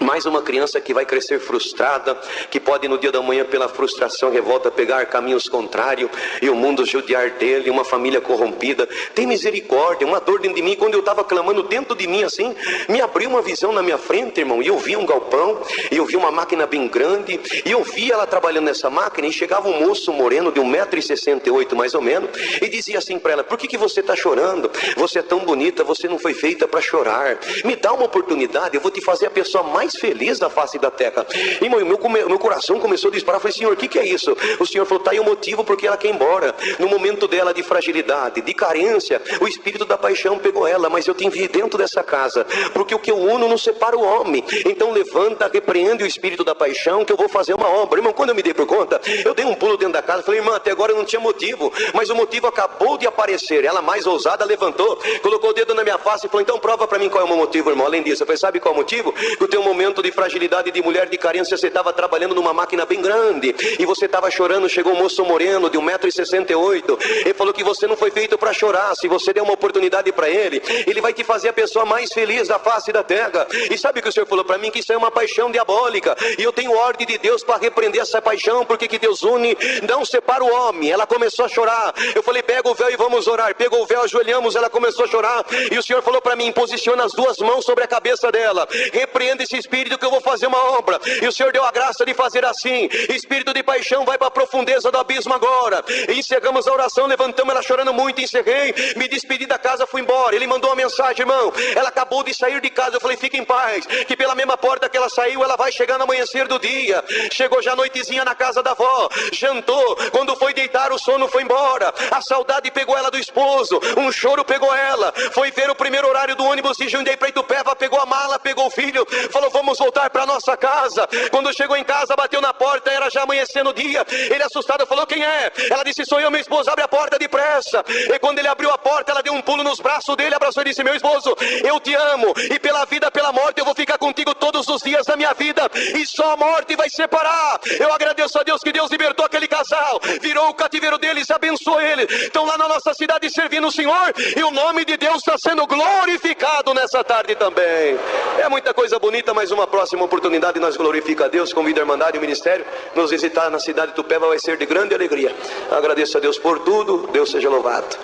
mais uma criança que vai crescer frustrada, que pode no dia da manhã pela frustração, revolta, pegar caminhos contrários e o mundo judiar dele, uma família corrompida. Tem misericórdia, uma dor dentro de mim. Quando eu estava clamando dentro de mim assim, me abriu uma visão na minha frente, irmão, e eu vi um galpão, e eu vi uma máquina bem grande, e eu vi ela trabalhando nessa máquina, e chegava um moço moreno de 1,68 m mais ou menos, e dizia assim para ela, por que você está chorando? Você é tão bonita, você não foi feita para chorar. Me dá uma oportunidade, eu vou te fazer a pessoa mais feliz da face da terra. E meu coração começou a disparar. Eu falei, Senhor, o que é isso? O Senhor falou, está aí o motivo porque ela quer ir embora. No momento dela de fragilidade, de carência, o espírito da paixão pegou ela, mas eu te enviei dentro dessa casa, porque o que eu uno não separa o homem. Então levanta, repreende o espírito da paixão, que eu vou fazer uma obra. Irmão, quando eu me dei por conta, eu dei um pulo dentro da casa. Falei, irmã, até agora eu não tinha motivo, mas o motivo acabou de aparecer. Ela mais ousada levantou, colocou o dedo na minha face e falou, então prova para mim qual é o meu motivo, irmão. Além disso, eu falei, sabe qual é o motivo? Que o teu momento de fragilidade, de mulher, de carência, você estava trabalhando numa máquina bem grande, e você estava chorando. Chegou um moço moreno de 1,68 m, ele falou que você não foi feito para chorar. Se você der uma oportunidade para ele, ele vai te fazer a pessoa mais feliz da face da terra. E sabe o que o Senhor falou para mim? Que isso é uma paixão diabólica, e eu tenho ordem de Deus para repreender essa paixão, porque que Deus une, não separa o homem. Ela começou a chorar, eu falei, pega o véu e vamos orar. Pegou o véu, ajoelhamos, ela começou a chorar, e o Senhor falou para mim, posiciona as duas mãos sobre a cabeça dela, repreenda esse espírito que eu vou fazer uma obra. E o Senhor deu a graça de fazer assim. Espírito de paixão, vai para a profundeza do abismo agora. E encerramos a oração, levantamos ela chorando muito, encerrei, me despedi da casa, fui embora. Ele mandou uma mensagem, irmão, ela acabou de sair de casa. Eu falei, fica em paz, que pela mesma porta que ela saiu, ela vai chegar no amanhecer do dia. Chegou já noitezinha na casa da avó, jantou, quando foi deitar o sono foi embora. A saudade pegou ela do esposo, um choro pegou ela, foi ver o primeiro horário do ônibus de Jundiaí para Itupeva, pegou a mala, pegou o filho, falou, vamos voltar para nossa casa. Quando chegou em casa, bateu na porta, era já amanhecendo o dia. Ele assustado falou, quem é? Ela disse, sou eu, meu esposo, abre a porta depressa. E quando ele abriu a porta, ela deu um pulo nos braços dele, abraçou e disse, meu esposo, eu te amo, e pela vida, pela morte, eu vou ficar contigo todos os dias da minha vida, e só a morte vai separar. Eu agradeço a Deus que Deus libertou aquele casal, virou o cativeiro deles, abençoou eles, estão lá na nossa cidade servindo o Senhor, e o nome de Deus está sendo glorificado nessa tarde também. É muita coisa bonita, mas uma próxima oportunidade nós glorifica a Deus, convida a Irmandade e o Ministério nos visitar na cidade de Itupeva, vai ser de grande alegria. Agradeço a Deus por tudo, Deus seja louvado.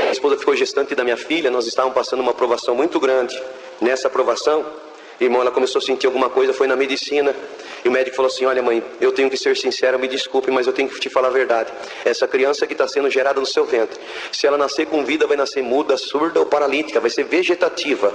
A esposa ficou gestante da minha filha, nós estávamos passando uma provação muito grande, Nessa aprovação, irmão, ela começou a sentir alguma coisa, foi na medicina. E o médico falou assim: olha mãe, eu tenho que ser sincero, me desculpe, mas eu tenho que te falar a verdade. Essa criança que está sendo gerada no seu ventre, se ela nascer com vida, vai nascer muda, surda ou paralítica, vai ser vegetativa.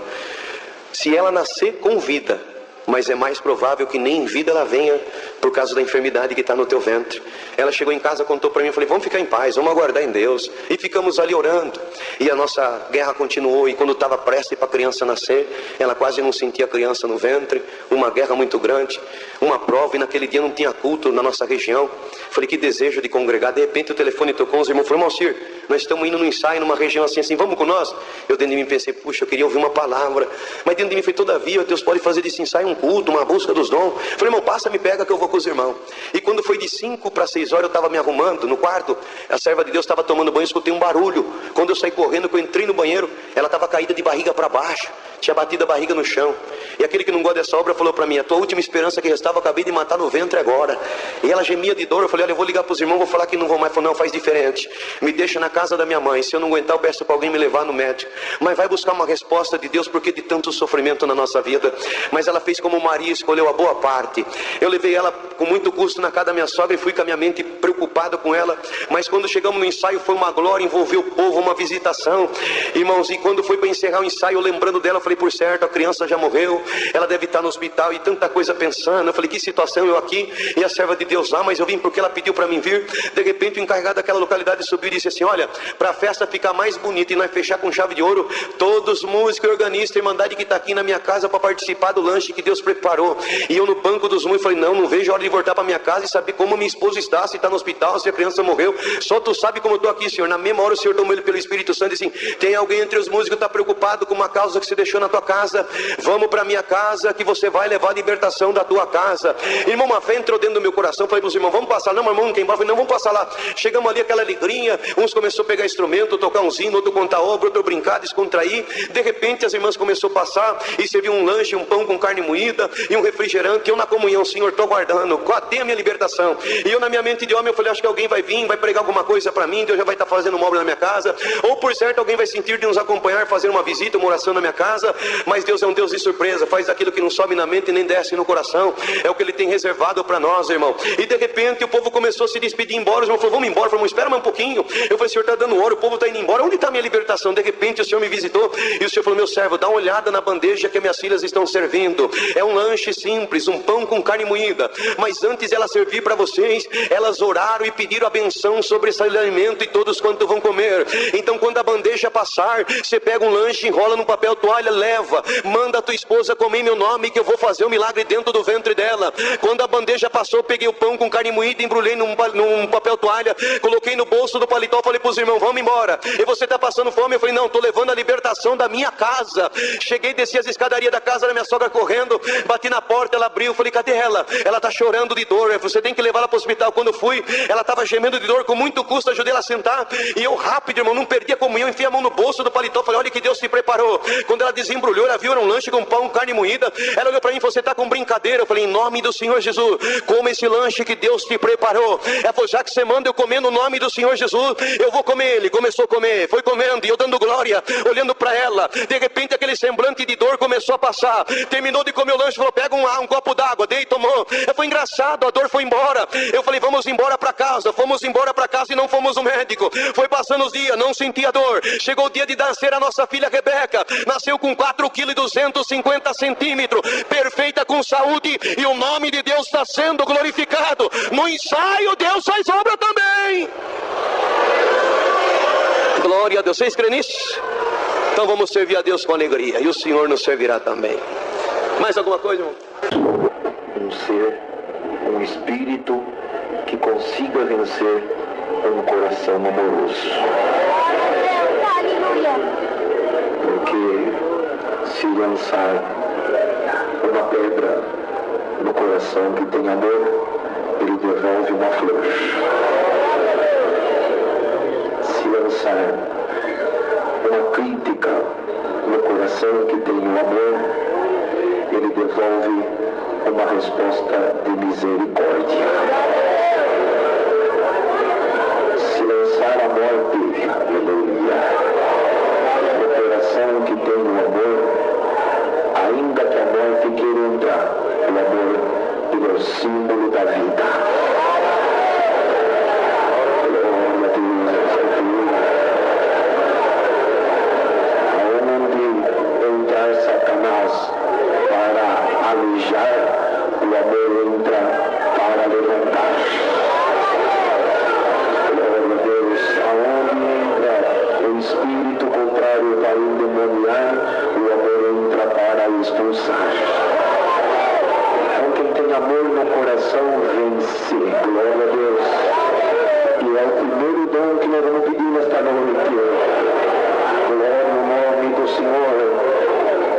Se ela nascer com vida, mas é mais provável que nem em vida ela venha por causa da enfermidade que está no teu ventre. Ela chegou em casa, contou para mim, eu falei: vamos ficar em paz, vamos aguardar em Deus. E ficamos ali orando. E a nossa guerra continuou. E quando estava prestes para a criança nascer, ela quase não sentia a criança no ventre. Uma guerra muito grande, uma prova. E naquele dia não tinha culto na nossa região. Falei: que desejo de congregar. De repente o telefone tocou, os irmãos falaram: Moacir, nós estamos indo no ensaio numa região assim, vamos com nós? Eu dentro de mim pensei: puxa, eu queria ouvir uma palavra. Mas dentro de mim foi: todavia, Deus pode fazer desse ensaio um culto, uma busca dos dons. Falei: irmão, passa, me pega que eu vou com os irmãos. E quando foi de 5 para 6 horas, eu estava me arrumando no quarto. A serva de Deus estava tomando banho, escutei um barulho. Quando eu saí correndo, que eu entrei no banheiro, ela estava caída de barriga para baixo, tinha batido a barriga no chão. E aquele que não gosta dessa obra falou para mim: a tua última esperança que restava, eu acabei de matar no ventre agora. E ela gemia de dor. Eu falei: olha, eu vou ligar para os irmãos, vou falar que não vou mais. Falou: não, faz diferente, me deixa na casa da minha mãe. Se eu não aguentar, eu peço para alguém me levar no médico. Mas vai buscar uma resposta de Deus, porque de tanto sofrimento na nossa vida. Mas ela fez como Maria, escolheu a boa parte. Eu levei ela com muito custo na casa da minha sogra e fui com a minha mente preocupado com ela. Mas quando chegamos no ensaio, foi uma glória, envolveu o povo, uma visitação, irmãos. E quando foi para encerrar o ensaio, eu lembrando dela, eu falei: por certo, a criança já morreu, ela deve estar no hospital. E tanta coisa pensando, eu falei: que situação, eu aqui e a serva de Deus lá. Mas eu vim porque ela pediu para mim vir. De repente o encarregado daquela localidade subiu e disse assim: olha, para a festa ficar mais bonita e nós fechar com chave de ouro, todos músicos e organistas, irmandade que está aqui na minha casa para participar do lanche que Deus preparou. E eu no banco dos músicos falei: não vejo a hora de voltar para minha casa e saber como minha esposa está, se está no hospital, se a criança morreu. Só tu sabe como eu estou aqui, Senhor. Na mesma hora o Senhor tomou ele pelo Espírito Santo e disse assim: tem alguém entre os músicos que está preocupado com uma causa que você deixou na tua casa? Vamos para minha casa que você vai levar a libertação da tua casa. Irmão, uma fé entrou dentro do meu coração. Falei para os irmãos: vamos passar. Não, meu irmão, não quem vai? Falei: não, vamos passar lá. Chegamos ali, aquela alegria. Uns começou a pegar instrumento, tocar um zino, outro contar obra, outro brincar, descontrair. De repente as irmãs começaram a passar e serviu um lanche, um pão com carne moída e um refrigerante. Eu na comunhão: Senhor, estou guardando, cadê a minha libertação? E eu na minha mente de homem, eu falei: acho que alguém vai vir, vai pregar alguma coisa para mim, Deus já vai estar fazendo uma obra na minha casa, ou por certo alguém vai sentir de nos acompanhar, fazer uma visita, uma oração na minha casa. Mas Deus é um Deus de surpresa, faz aquilo que não sobe na mente nem desce no coração, é o que Ele tem reservado para nós, irmão. E de repente o povo começou a se despedir, embora. Os irmãos falaram: vamos embora. Eu falei: espera mais um pouquinho. Eu falei: Senhor, está dando hora, o povo está indo embora, onde está a minha libertação? De repente o Senhor me visitou e o Senhor falou: meu servo, dá uma olhada na bandeja que minhas filhas estão servindo. É um lanche simples, um pão com carne moída, mas antes ela servir para vocês, elas oraram e pediram a benção sobre esse alimento e todos quanto vão comer. Então quando a bandeja passar, você pega um lanche, enrola num papel toalha, leva, manda a tua esposa comer em meu nome, que eu vou fazer um milagre dentro do ventre dela. Quando a bandeja passou, peguei o pão com carne moída, embrulhei num papel toalha, coloquei no bolso do paletó, falei para os irmãos: vamos embora. E você está passando fome? Eu falei: não, estou levando a libertação da minha casa. Cheguei, desci as escadarias da casa da minha sogra correndo, bati na porta, ela abriu, falei: cadê ela? Ela está chorando de dor, você tem que levar ela para o hospital. Quando fui, ela estava gemendo de dor, com muito custo ajudei ela a sentar, e eu rápido, irmão, não perdi a comunhão, enfiei a mão no bolso do paletó, falei: olha que Deus te preparou. Quando ela desembrulhou, ela viu, era um lanche com pão, carne moída. Ela olhou para mim: você está com brincadeira? Eu falei: em nome do Senhor Jesus, coma esse lanche que Deus te preparou. Ela falou: já que você manda eu comer no nome do Senhor Jesus, eu vou comer. Ele começou a comer, foi comendo, e eu dando glória, olhando para ela. De repente aquele semblante de dor começou a passar. Terminou de comer o lanche, falou: pega um copo d'água, dei, tomou. Foi engraçado, a dor foi embora. Eu falei: vamos embora para casa. Fomos embora para casa e não fomos no médico. Foi passando os dias, não sentia dor. Chegou o dia de nascer a nossa filha Rebeca. Nasceu com 4,250 kg, perfeita, com saúde, e o nome de Deus está sendo glorificado. No ensaio Deus faz obra também. Glória a Deus. Vocês creem nisso? Então vamos servir a Deus com alegria, e o Senhor nos servirá também. Mais alguma coisa, irmão? Um ser, um espírito que consiga vencer um coração amoroso. Porque se lançar uma pedra no coração que tem amor, ele devolve uma flor. Se lançar uma crítica no coração que tem o amor, ele devolve uma resposta de misericórdia. Se lançar a morte, aleluia, no coração que tem o amor, Glória a Deus. E é o primeiro dom que nós vamos pedir nesta noite. Glória ao nome do Senhor.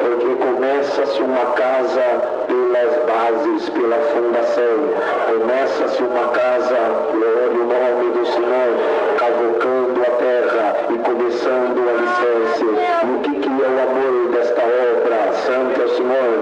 Porque começa-se uma casa pelas bases, pela fundação. Começa-se uma casa, glória ao nome do Senhor, cavocando a terra e começando o alicerce. E o que é o amor desta obra? Santo é o Senhor.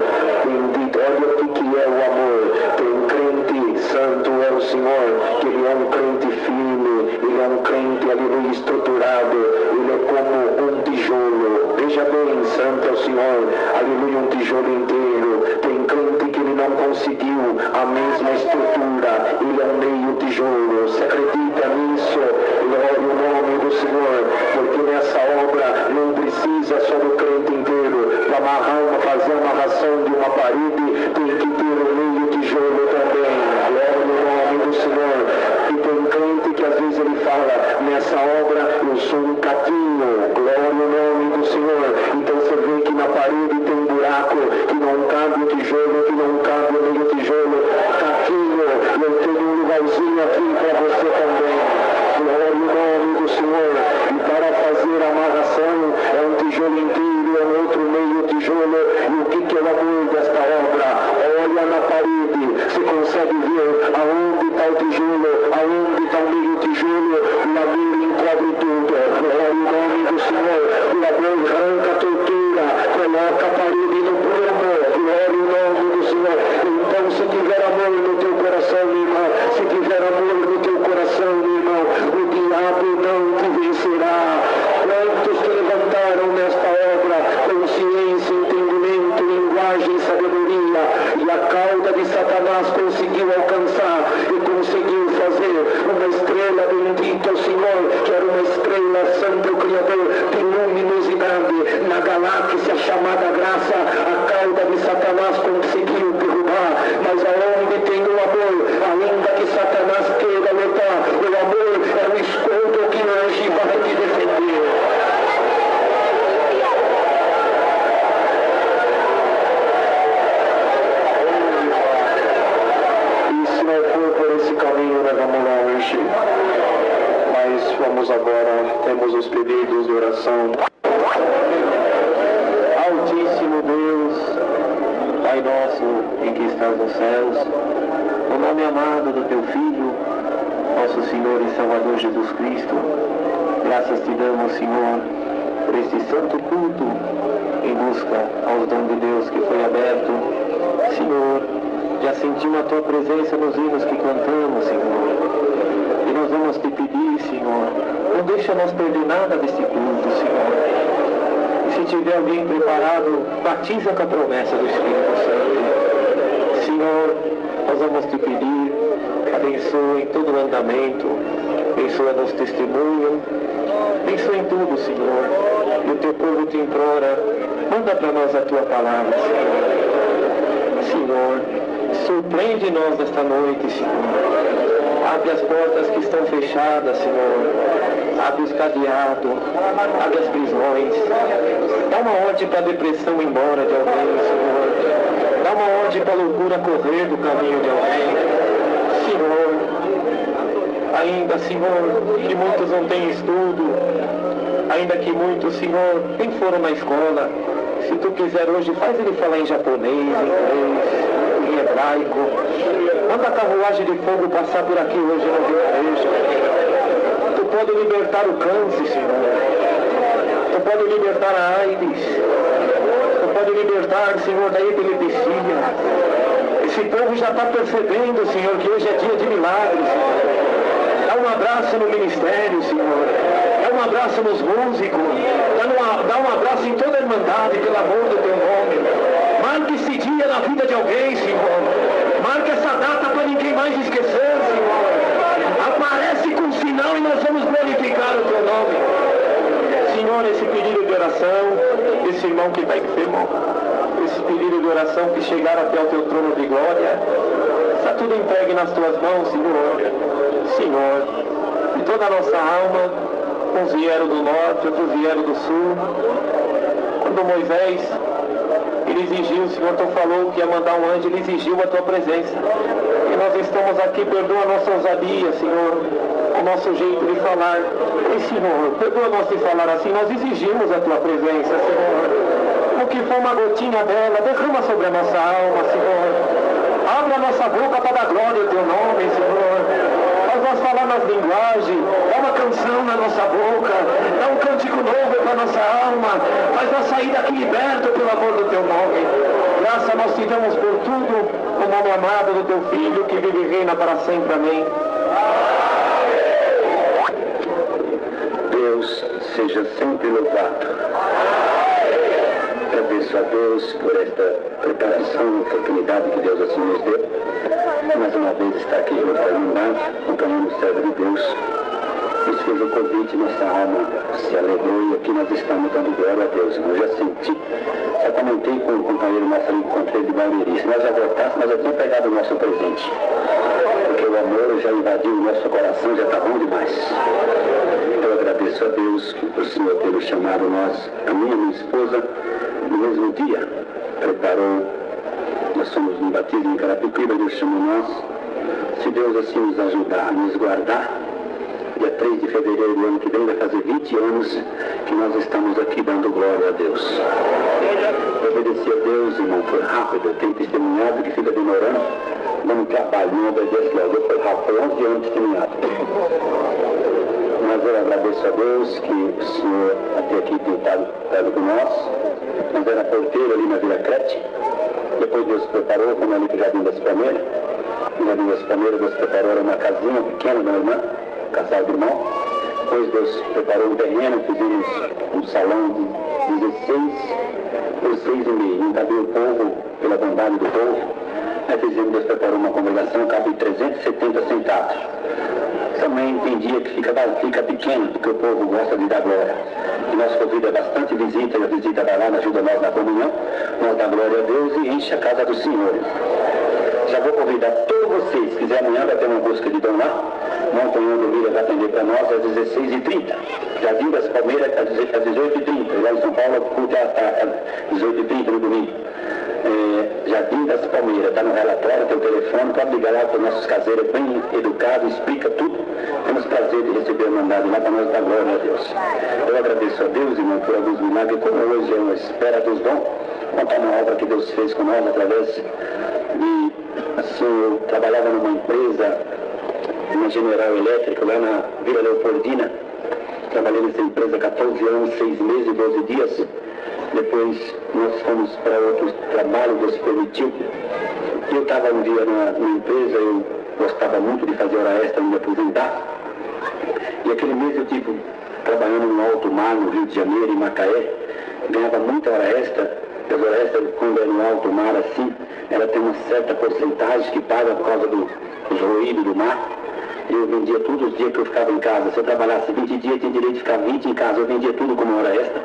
Bendito, olha o que é o amor. Tem crente, santo é o Senhor, que ele é um crente firme, ele é um crente, aleluia, estruturado, ele é como um tijolo. Veja bem, santo é o Senhor, aleluia, um tijolo inteiro. Tem crente que ele não conseguiu a mesma estrutura, ele é um meio tijolo. Você acredita nisso? Glória ao nome do Senhor, porque nessa obra não precisa só do crente inteiro. Para fazer a amarração de uma parede, tem que ter um meio tijolo também. Glória ao nome do Senhor. E tem crente que às vezes ele fala, nessa obra eu sou um caquinho. Glória ao nome do Senhor. Então você vê que na parede tem um buraco, que não cabe o tijolo, que não cabe o meio tijolo. Caquinho, eu tenho um lugarzinho aqui para você também. Glória ao nome do Senhor. E para fazer a amarração é um tijolo inteiro, é um outro meio tijolo. E o que é o amor desta obra? Olha na parede, você consegue ver aonde está o tijolo, aonde está o meio tijolo. O amor encobre tudo. Glória ao nome do Senhor. O amor arranca a tortura, coloca a parede no prumo. Glória ao nome do Senhor. Então, se tiver amor no teu coração, meu irmão, se tiver amor no teu coração, meu irmão, o diabo não te vencerá. Quantos que levantaram nesta obra consciência, entendimento, linguagem, sabedoria, e a cauda de Satanás conseguiu alcançar e conseguiu fazer uma estrela bendita ao Senhor, que era uma estrela santo Criador de luminosidade na galáxia chamada graça. A cauda de Satanás conseguiu derrubar, mas aonde tem o amor, ainda que Satanás queira lutar, o amor é o escudo que hoje vai te defender. Mas vamos agora, temos os pedidos de oração. Altíssimo Deus, Pai nosso em que estás nos céus, no nome amado do teu Filho, nosso Senhor e Salvador Jesus Cristo, graças te damos, Senhor, por este santo culto em busca aos dons de Deus que foi aberto. Senhor, já sentimos a tua presença nos hinos que cantamos, Senhor. E nós vamos te pedir, Senhor, não deixa nós perder nada deste culto, Senhor. E se tiver alguém preparado, batiza com a promessa do Espírito Santo. Senhor, nós vamos te pedir, abençoa em todo o andamento, abençoa nos testemunhos, abençoa em tudo, Senhor. E o teu povo te implora, manda para nós a tua palavra, Senhor. Senhor, surpreende nós nesta noite, Senhor. Abre as portas que estão fechadas, Senhor. Abre os cadeados, abre as prisões. Dá uma ordem para a depressão ir embora de alguém, Senhor. Dá uma ordem para a loucura correr do caminho de alguém. Senhor, ainda, Senhor, que muitos não têm estudo, ainda que muitos, Senhor, nem foram na escola. Se tu quiser hoje, faz ele falar em japonês, em inglês, em hebraico. Manda a carruagem de fogo passar por aqui hoje na igreja. Tu pode libertar o câncer, Senhor. Tu pode libertar a AIDS. Tu pode libertar, Senhor, da epilepsia. Esse povo já está percebendo, Senhor, que hoje é dia de milagres, Senhor. Dá um abraço no ministério, Senhor. Dá um abraço nos músicos. Dá um abraço em toda a irmandade, pelo amor do teu nome. Marque esse dia na vida de alguém, Senhor. Marque essa data para ninguém mais esquecer, Senhor. Aparece com sinal e nós vamos glorificar o teu nome. Senhor, esse pedido de oração, esse irmão que está enfermo, esse pedido de oração que chegar até o teu trono de glória, está tudo entregue nas tuas mãos, Senhor. Senhor, e toda a nossa alma, uns vieram do norte, outros vieram do sul. Quando Moisés, ele exigiu, o Senhor tu falou que ia mandar um anjo, ele exigiu a tua presença. E nós estamos estamos aqui, perdoa a nossa ousadia, Senhor, o nosso jeito de falar. E, Senhor, perdoa-nos de falar assim, nós exigimos a Tua presença, Senhor. O que for uma gotinha dela, derrama sobre a nossa alma, Senhor. Abre a nossa boca para dar glória ao Teu nome, Senhor. Nós vamos falar nas linguagens, dá uma canção na nossa boca, dá um cântico novo para a nossa alma, faz nós sair daqui liberto pelo amor do Teu nome. Graça nós te damos por tudo, o nome amado do Teu Filho, que vive e reina para sempre. Amém. Deus seja sempre louvado. Agradeço a Deus por esta preparação, oportunidade que Deus assim nos deu. Mais uma vez está aqui junto à Irmandade, acompanhando o servo de Deus. Nos fez o convite, nossa alma se alegrou e aqui nós estamos dando glória a Deus. Eu já senti, já comentei com o companheiro nosso ali, encontrei de Barueri. Se nós já voltássemos, nós já tínhamos pegado o nosso presente. Porque o amor já invadiu o nosso coração, já está bom demais. Eu agradeço a Deus por o Senhor ter nos chamado nós, a minha e minha esposa, no mesmo dia. Preparou, nós somos no batismo em Carapicuíba, Deus chamou nós. Se Deus assim nos ajudar, nos guardar, dia 3 de fevereiro do ano que vem, vai fazer 20 anos que nós estamos aqui dando glória a Deus. Obedecer a Deus, irmão, foi rápido. Eu tenho testemunhado que fica demorando, dando trabalho, não obedece logo. Foi rápido, foi 11 anos testemunhado. Mas eu agradeço a Deus que o Senhor até aqui tem estado com nós. Nós era porteiro ali na Vila Crete. Depois Deus preparou, como ali no Jardim das Palmeiras. No Jardim das Palmeiras Deus preparou uma casinha pequena da irmã, casal de irmão. Depois Deus preparou um terreno, fizemos um salão de 16 por 6,5. Não cabia o povo, pela bondade do povo. Aí fizemos, Deus preparou uma congregação, cabe 370 sentados. Também tem dia que fica pequeno, porque o povo gosta de dar glória. E nós convida bastante visita, e a visita vai lá, ajuda nós na comunhão, nós dá glória a Deus e enche a casa do Senhor. Já vou convidar todos vocês, se quiser amanhã vai ter uma busca de dom lá, Montanhão do Mira vai atender para nós às 16h30. Jardim das Palmeiras às 18h30. Lá em São Paulo, o culto é às 18h30 no domingo. Jardim das Palmeiras, está no relatório, tem o telefone, pode ligar lá para os nossos caseiros, bem educados, explica tudo. Temos prazer de receber a mandado lá para nós dar glória a Deus. Eu agradeço a Deus, irmão, por alguns milagres, como hoje é uma espera dos dons, contar uma obra que Deus fez com nós através de, assim, eu trabalhava numa empresa, uma General Elétrica, lá na Vila Leopoldina. Trabalhei nessa empresa 14 anos, 6 meses e 12 dias. Depois nós fomos para outro trabalho, Deus permitiu. Eu estava um dia na empresa, eu gostava muito de fazer hora extra, me aposentar. E aquele mês eu estive trabalhando no alto mar, no Rio de Janeiro, em Macaé. Ganhava muita hora extra. As horas extras, quando é no alto mar assim, ela tem uma certa porcentagem que paga por causa dos ruídos do mar. Eu vendia todos os dias que eu ficava em casa. Se eu trabalhasse 20 dias, eu tinha direito de ficar 20 em casa. Eu vendia tudo como hora extra.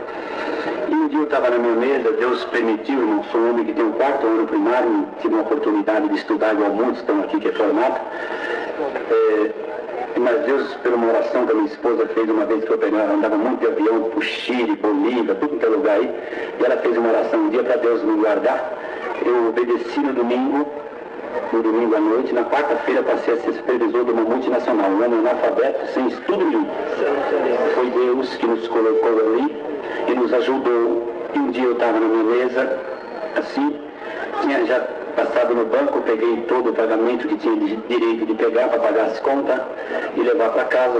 E um dia eu estava na minha mesa, Deus permitiu, eu sou um homem que tem o 4º ano primário, tive uma oportunidade de estudar igual muitos estão aqui que é formado. Mas Deus, pela uma oração que a minha esposa fez uma vez que eu andava muito de avião pro Chile, Bolívia, tudo que é lugar aí, e ela fez uma oração um dia para Deus me guardar. Eu obedeci no domingo à noite, na quarta-feira passei a ser supervisor de uma multinacional, um homem analfabeto, sem estudo nenhum. Foi Deus que nos colocou ali e nos ajudou. E um dia eu estava na minha mesa, assim, tinha já passado no banco, peguei todo o pagamento que tinha direito de pegar para pagar as contas e levar para casa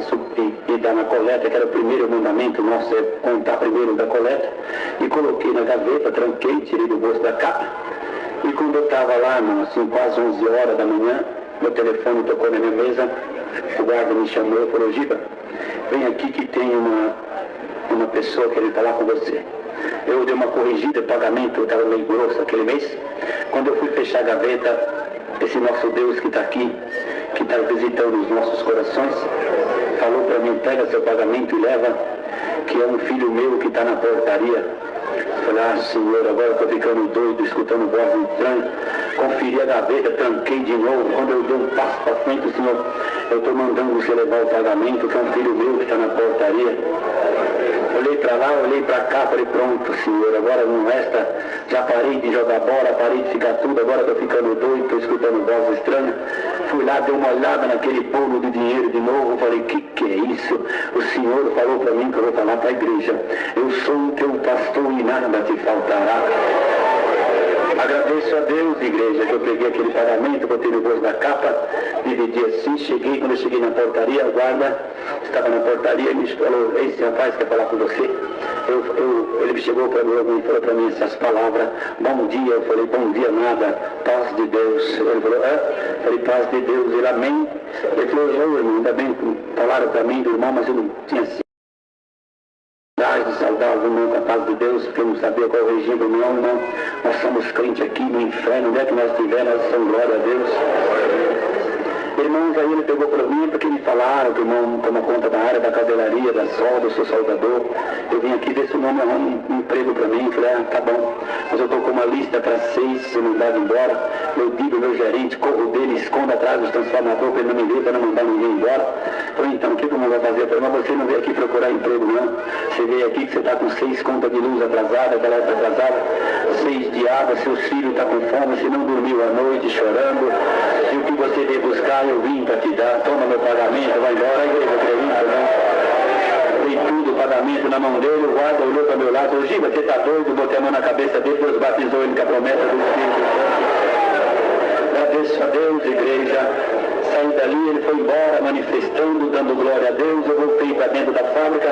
e dar na coleta, que era o primeiro mandamento nosso, é contar primeiro da coleta, e coloquei na gaveta, tranquei, tirei do bolso da capa. E quando eu estava lá, assim, quase 11 horas da manhã, meu telefone tocou na minha mesa, o guarda me chamou e falou: Giba, vem aqui que tem uma pessoa que ele está lá com você. Eu dei uma corrigida, pagamento, eu estava meio grosso aquele mês. Quando eu fui fechar a gaveta, esse nosso Deus que está aqui, que está visitando os nossos corações, falou para mim: pega seu pagamento e leva, que é um filho meu que está na portaria. Falei: ah, Senhor, agora eu estou ficando doido, escutando voz estranha. Conferi a gaveta, tranquei de novo. Quando eu dei um passo para frente, o Senhor, eu estou mandando você levar o pagamento, que é um filho meu que está na portaria. Olhei para lá, olhei para cá, falei, pronto, Senhor, agora não resta, já parei de jogar bola, parei de ficar tudo, agora estou ficando doido, estou escutando voz estranha. Fui lá, dei uma olhada naquele bolo de dinheiro de novo, falei, que é isso? O Senhor falou para mim que eu vou falar para a igreja, eu sou o teu pastor e nada te faltará. Agradeço a Deus, igreja, que eu peguei aquele pagamento, botei no bolso da capa, dividi assim, cheguei, quando eu cheguei na portaria, a guarda estava na portaria e me falou, esse rapaz quer falar com você. Ele chegou para mim e falou para mim essas palavras, bom dia, eu falei, bom dia nada, paz de Deus. Ele falou, eu falei, paz de Deus, ele amém. Ele falou, eu irmão, ainda bem que falaram para mim do irmão, mas eu não tinha de saudar o irmão da paz de Deus, porque eu não sabia qual o regime do irmão, não. Nós somos crentes aqui no inferno, onde é que nós estivermos, nós somos glória a Deus. Irmãos, aí ele pegou para mim, porque me falaram que o irmão toma conta da área da cabeleireria, da solda, eu sou soldador. Eu vim aqui ver se o nome arruma um emprego para mim. Falei, tá bom, mas eu estou com uma lista para 6, se não dava embora. Eu digo ao meu gerente, corro dele, escondo atrás dos transformadores, para ele não me ver, para não mandar ninguém embora. Falei, então, o que eu vou fazer? Eu falei, mas você não veio aqui procurar emprego, não. Você veio aqui que você está com 6 contas de luz atrasadas, galera atrasada, 6 de água, seus filhos estão com fome, você não dormiu à noite chorando. E o que você veio buscar, eu vim para te dar, toma meu pagamento, vai embora, a igreja acredita, não? Dei tudo, o pagamento na mão dele, o guarda olhou para meu lado, falou, Giba, você está doido? Botei a mão na cabeça dele, Deus batizou ele com a promessa do Espírito Santo. Agradeço a Deus, igreja. Saí dali, ele foi embora manifestando, dando glória a Deus. Eu voltei para dentro da fábrica,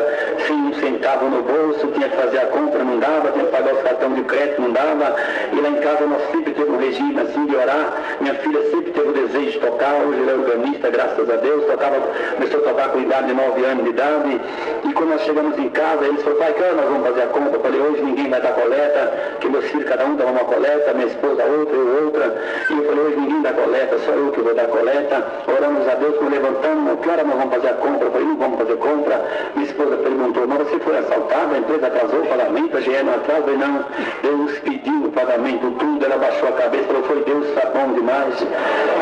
sem um centavo no bolso, tinha que fazer a compra, não dava, tinha que pagar os cartões de crédito, não dava. E lá em casa nós sempre teve um regime assim de orar. Minha filha sempre teve o desejo de tocar, hoje ela é organista, graças a Deus, começou a tocar com idade de 9 anos de idade. E quando nós chegamos em casa, eles falaram, pai, que nós vamos fazer a compra? Eu falei, hoje ninguém vai dar coleta, que meus filhos, cada um dá uma coleta, minha esposa outra, eu outra. E eu falei, hoje ninguém dá coleta, só eu que vou dar coleta. Oramos a Deus, quando levantamos, que hora nós vamos fazer a compra? Eu falei, não vamos fazer compra. Minha esposa perguntou, mas você foi assaltada, a empresa atrasou o pagamento, a GE não atrasa? Eu falei, não, Deus pediu o pagamento, tudo, ela baixou a cabeça, falou, foi Deus, está bom demais.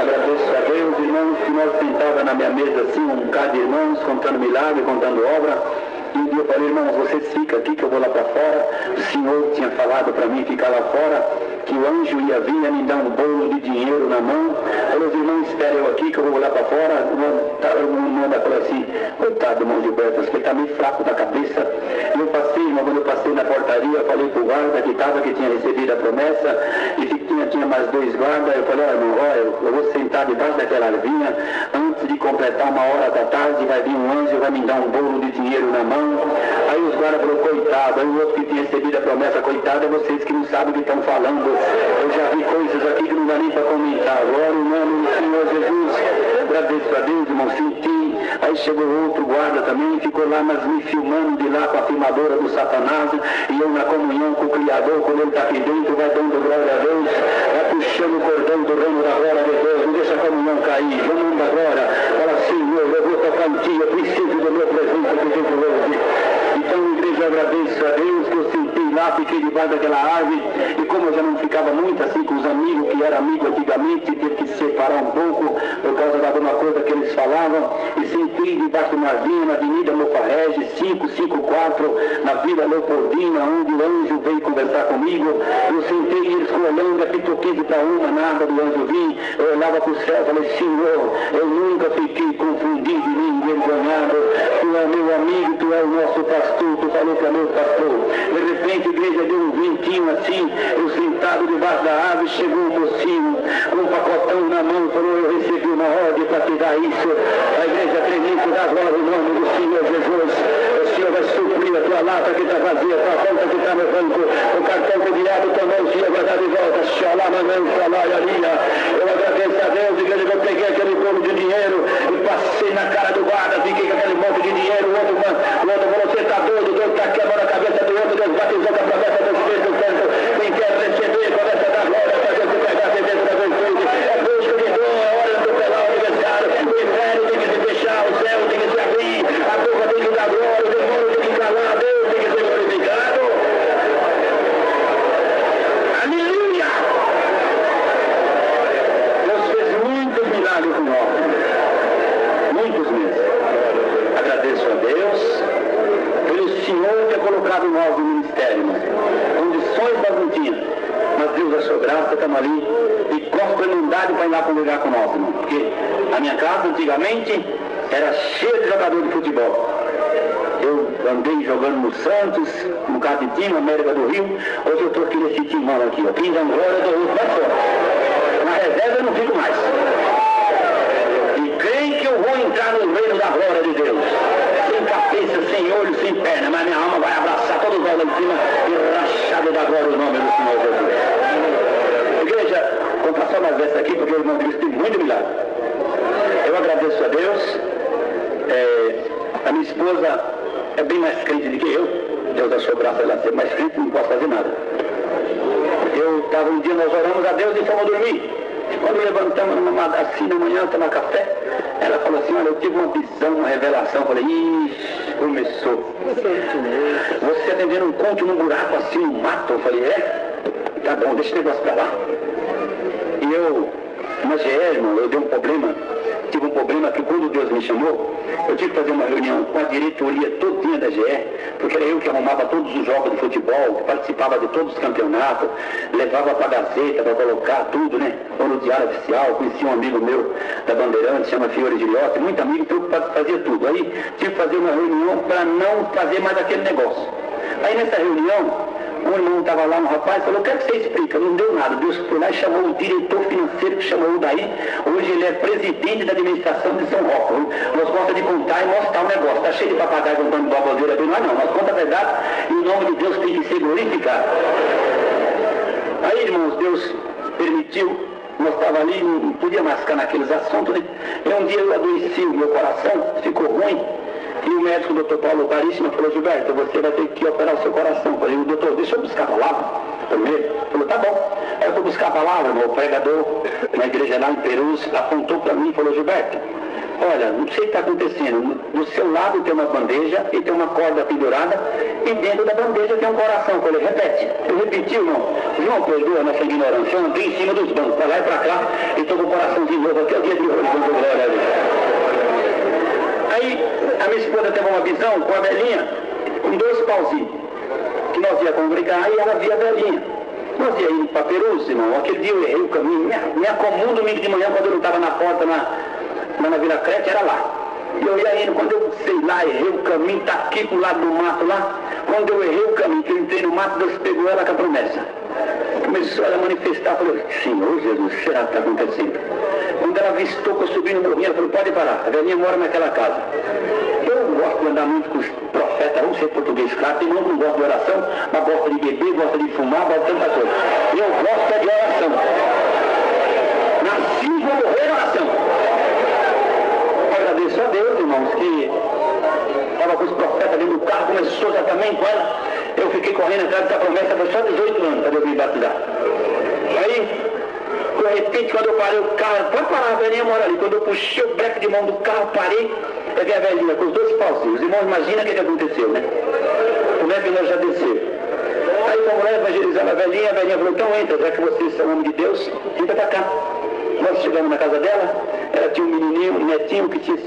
Agradeço a Deus, irmãos, que nós sentávamos na minha mesa assim, um bocado de irmãos, contando milagre, contando obra. E um dia eu falei, irmãos, vocês ficam aqui que eu vou lá para fora. O Senhor tinha falado para mim ficar lá fora, que o anjo ia vir e me dar um bolo de dinheiro na mão. Falei, os irmãos, esperem eu aqui que eu vou lá para fora. Uma falou assim, coitado do irmão Gilberto, porque ele está meio fraco da cabeça. E eu passei, irmão, quando eu passei na portaria, eu falei para o guarda que estava, que tinha recebido a promessa, e que tinha mais 2 guardas. Eu falei, olha, eu vou sentar debaixo daquela arvinha, antes de completar 1h da tarde, vai vir um anjo e vai me dar um bolo de dinheiro na mão. Aí os guardas falaram, coitado. Aí o outro que tinha recebido a promessa, coitado, é vocês que não sabem o que estão falando. Eu já vi coisas aqui que não dá nem para comentar. Agora, o nome do Senhor Jesus, agradeço a Deus, irmão, senti. Aí chegou outro guarda também, ficou lá, mas me filmando de lá com a filmadora do Satanás. E eu na comunhão com o Criador, quando ele está aqui dentro, vai dando glória a Deus, vai puxando o cordão do reino da glória de Deus. Não deixa a comunhão cair, vamos da glória. Fala, Senhor, eu vou tocar em ti, eu preciso do meu presente que eu vou hoje. Então, igreja, eu agradeço a Deus que eu sentei lá, fiquei debaixo daquela árvore, e como eu já não ficava muito assim com os amigos, que era amigo antigamente, teve que se separar um pouco, por causa de alguma coisa que eles falavam, e sentei debaixo de uma vinha, na Avenida Mofarrege, 554, na Vila Leopoldina, onde o anjo veio conversar comigo. Eu sentei e eles olhando, aqui toquei para uma, nada do anjo vir. Eu olhava para o céu e falei, Senhor, eu nunca fiquei confundido nem envergonhado. Tu é meu amigo, tu é o nosso pastor, tu falou que é meu pastor. De repente a igreja deu um ventinho assim, eu sentado debaixo da árvore, chegou um mocinho, com um pacotão na mão, falou, eu recebi uma ordem para te dar isso. A igreja tremendo da glória em nome do Senhor Jesus. O Senhor vai suprir a tua lata que está vazia, a tua conta que está no banco, o cartão que o diabo tomou, o Senhor vai dar de volta. Eu agradeço a Deus, igreja, eu peguei aquele bolo de dinheiro e passei na cara do guarda, fiquei com aquele monte de dinheiro. O outro falou, você está doido, Deus está quebrando a cabeça do outro, Deus batizou com a promessa do Espírito Santo. Quem quer receber a promessa da glória, fazer o que pegar dentro da virtude, é busca de dor, é hora de atropelar o aniversário, o inferno tem que se fechar, o céu tem que se abrir, a boca tem que dar glória, o demônio tem que calar, Deus tem que ser glorificado. Aleluia! Deus fez muitos milagres com nós, muitos mesmo. Agradeço a Deus pelo Senhor que colocado nós no ministério, irmão. Condições nós não tínhamos. Mas Deus achou graça, estamos ali. E com oportunidade para ir lá congregar com nós, irmão. Porque a minha casa, antigamente, era cheia de jogador de futebol. Eu andei jogando no Santos, no Capitinho, América do Rio. Hoje eu estou aqui nesse timão aqui, ó. Pinda Angora, do outro mais fora. Na reserva eu não fico mais. E creem que eu vou entrar no reino da glória de Deus. Sem cabeça, sem olho, sem perna. Mas minha alma vai abraçar todos nós lá em cima e rachado da glória o nome do Senhor Jesus. Igreja, vou passar mais dessa aqui porque o irmão Cristo tem muito milagre. Eu agradeço a Deus. A minha esposa é bem mais crente do que eu. Deus achou graça ela ser mais crente, não posso fazer nada. Eu estava um dia, nós oramos a Deus e fomos dormir. Quando levantamos assim na manhã, tomar café, ela falou assim, olha, eu tive uma visão, uma revelação. Eu falei, ixi, começou. Você atendendo um conto num buraco assim, no mato. Eu falei, tá bom, deixa o negócio pra lá. E eu, na GE, irmão, eu dei um problema. Tive um problema que quando Deus me chamou, eu tive que fazer uma reunião com a diretoria todinha da GE, porque era eu que arrumava todos os jogos de futebol, que participava de todos os campeonatos, levava para a Gazeta para colocar tudo, né? Ou no Diário Oficial, conheci um amigo meu da Bandeirantes, chama Fiore Giliotti, muito amigo, então eu fazia tudo. Aí tive que fazer uma reunião para não fazer mais aquele negócio. Aí nessa reunião, um irmão estava lá, um rapaz, falou, o que é que você explica? Não deu nada. Deus foi lá e chamou o diretor financeiro, que chamou o daí. Hoje ele é presidente da administração de São Roque. Nós gostamos de contar e mostrar o negócio. Está cheio de papagaio contando baboseira bem lá, não. Nós contamos a verdade e o nome de Deus tem que ser glorificado. Aí, irmãos, Deus permitiu, nós estávamos ali, não podia mais ficar naqueles assuntos, né? E um dia eu adoeci o meu coração, ficou ruim. E o médico, o Dr. Paulo Caríssimo, falou, Gilberto, você vai ter que operar o seu coração. Eu falei, doutor, deixa eu buscar a palavra primeiro. Ele falou, tá bom. Aí eu fui buscar a palavra, o pregador na igreja lá em Perus, apontou para mim e falou, Gilberto, olha, não sei o que está acontecendo. Do seu lado tem uma bandeja e tem uma corda pendurada e dentro da bandeja tem um coração. Eu falei, repete. Eu repeti, irmão. João, perdoa a nossa ignorância. Eu andei em cima dos bancos, para lá e para cá, e estou com o coração de novo. Até o dia de hoje, quando glória a Deus. Aí a minha esposa teve uma visão com a velhinha, com 2 pauzinhos, que nós ia congregar e ela via a velhinha. Nós ia indo para Perus, irmão. Aquele dia eu errei o caminho. Minha comum domingo de manhã, quando eu não estava na porta na Vila Crete, era lá. E eu ia indo, quando eu sei lá, errei o caminho, tá aqui pro lado do mato lá. Quando eu errei o caminho, que eu entrei no mato, Deus pegou ela com a promessa. Começou ela a manifestar, eu falei, Senhor Jesus, será que está acontecendo? Quando ela avistou que eu subi no morrinho, ela falou, pode parar, a velhinha mora naquela casa. Eu gosto de andar muito com os profetas, vamos ser português, claro, tem mundo que não gosta de oração, mas gosta de beber, gosta de fumar, gosta de tanta coisa. Eu gosto de oração. Nasci e vou morrer em oração. Agradeço a Deus, irmãos, que estava com os profetas dentro do carro, começou já também com ela. Eu fiquei correndo atrás dessa promessa, foi só 18 anos para eu me batizar. Aí, de repente, quando eu parei o carro, pode parar, a velhinha mora ali. Quando eu puxei o breque de mão do carro, parei, peguei a velhinha com os 2 pauzinhos. Os irmãos, imagina o que aconteceu, né? Como é que nós já desceu? Aí fomos lá evangelizando a velhinha falou, então entra, já que vocês são homens de Deus, entra pra cá. Nós chegamos na casa dela, ela tinha um menininho, um netinho que tinha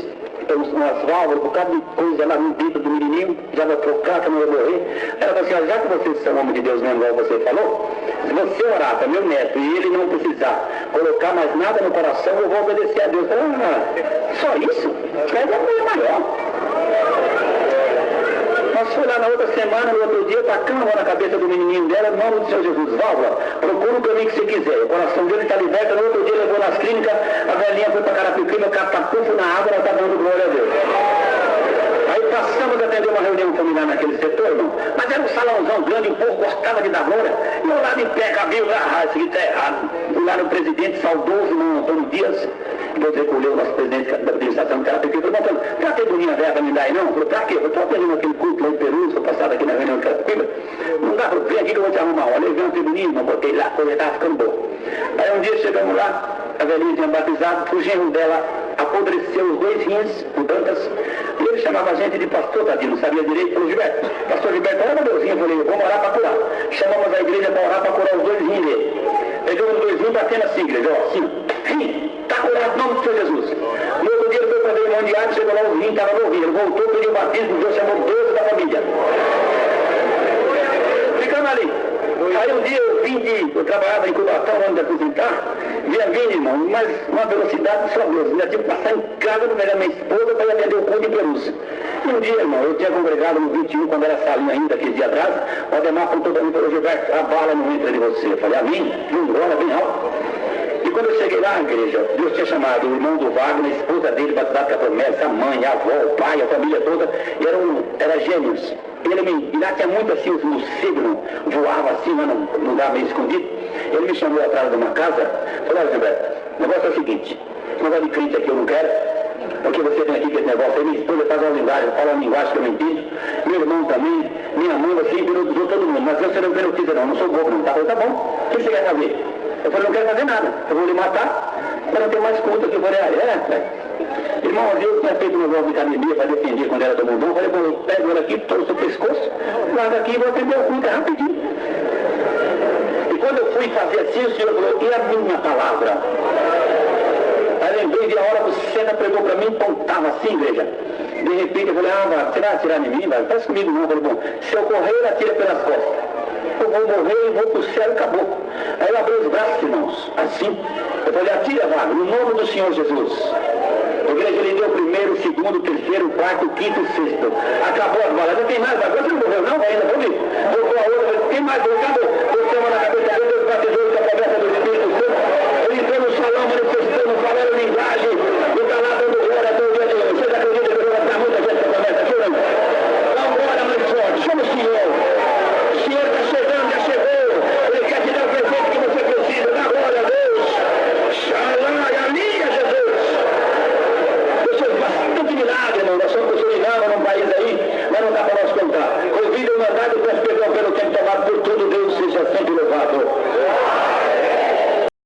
umas válvulas, um bocado de coisa lá no dentro do menininho, já vai trocar, que não vai morrer. Ela falou assim, já que vocês são homens de Deus mesmo, igual você falou, se você orar para meu neto e ele não precisar colocar mais nada no coração, eu vou obedecer a Deus. Só isso? É uma coisa maior. Nós fomos lá na outra semana, no outro dia, tacamos na cabeça do menininho dela, em nome do Senhor Jesus, válvula, procura o caminho que você quiser. O coração dele está liberto, no outro dia levou nas clínicas, a velhinha foi para Carapicuíba, o catapufo na água, ela está dando glória a Deus. Aí passamos a atender uma reunião familiar naquele setor, irmão, mas era um salãozão grande, o povo gostava de dar glória, e eu lá de pé, cabelo, isso aqui está errado. Fui lá no presidente saudoso, irmão Antônio Dias, depois recolheu o nosso presidente da administração de Carapicuíba, falou, Antônio, já tem bolinha velha para me dar aí não? Falei, pra quê? Eu estou atendendo aquele culto lá em Peru, sou passado aqui na reunião de Carapicuíba, não dá para ver aqui que eu vou te arrumar. Olha, eu vi uma figurinha, não botei lá, a coisa estava ficando boa. Aí um dia chegamos lá, a velhinha tinha batizado, o genro dela apodreceu os 2 rins, o Dantas, e ele chamava a gente de pastor, tadinho, não sabia direito, falou, Gilberto, pastor Gilberto, olha meu Deusinho, eu falei, vamos orar para curar. Chamamos a igreja para orar para curar os 2 rins dele. Pegamos os 2 rins, batendo assim, igreja, ó, assim, rim, está curado, em nome do Senhor Jesus. No outro dia ele foi fazer irmão diário, chegou lá, o rim estava no rim, ele voltou, pediu o batismo, Deus chamou 12 da família. ali. Aí um dia eu trabalhava em Cubatão, antes de aposentar, vinha vindo, irmão, mas uma velocidade só Deus. Ainda tive que passar em casa no meio da minha esposa para ir atender o culto de Perus. E um dia, irmão, eu tinha congregado no 21, quando era salinho ainda, aquele dia atrás, o Ademar contou para mim, falou, Gilberto, a bala não entra de você. Eu falei, amém, glória, bem alto. E quando eu cheguei lá na igreja, Deus tinha chamado o irmão do Wagner, a esposa dele, batizado com a promessa, a mãe, a avó, o pai, a família toda, e eram gêmeos. E lá tinha muito assim, os morcegos voavam assim, lá num lugar meio escondido. Ele me chamou atrás de uma casa, falou, olha, Gilberto, o negócio é o seguinte, esse negócio de crente aqui eu não quero, porque você vem aqui com esse negócio aí, minha esposa faz uma linguagem, fala uma linguagem que eu não entendo, meu irmão também, minha mãe, você hipnotizou todo mundo, mas você não hipnotiza não sou bobo não, tá bom, o que você quer fazer? Eu falei, não quero fazer nada, eu vou lhe matar, para não ter mais conta que eu falei, irmão, eu tinha feito um negócio de academia para defender quando era do mundo, eu falei, eu pego ela aqui, torço o pescoço, guardo aqui e vou atender o culto rapidinho. E quando eu fui fazer assim, o Senhor falou, e a minha palavra? Aí lembrei de a hora que o Sena pregou para mim, então estava assim, igreja. De repente eu falei, você vai atirar em mim? Faz comigo não. Eu falei, bom, se eu correr, ele atira pelas costas. Eu vou morrer e vou pro céu e acabou. Aí eu abri os braços, irmãos, assim. Eu falei, atira, Wagner, no nome do Senhor Jesus. A igreja ele deu o primeiro, o segundo, o terceiro, o quarto, o quinto, o sexto. Acabou as balas. Não tem mais, agora você não morreu não, ainda, vamos ver. Voltou a outra, tem mais, acabou. Você na cabeça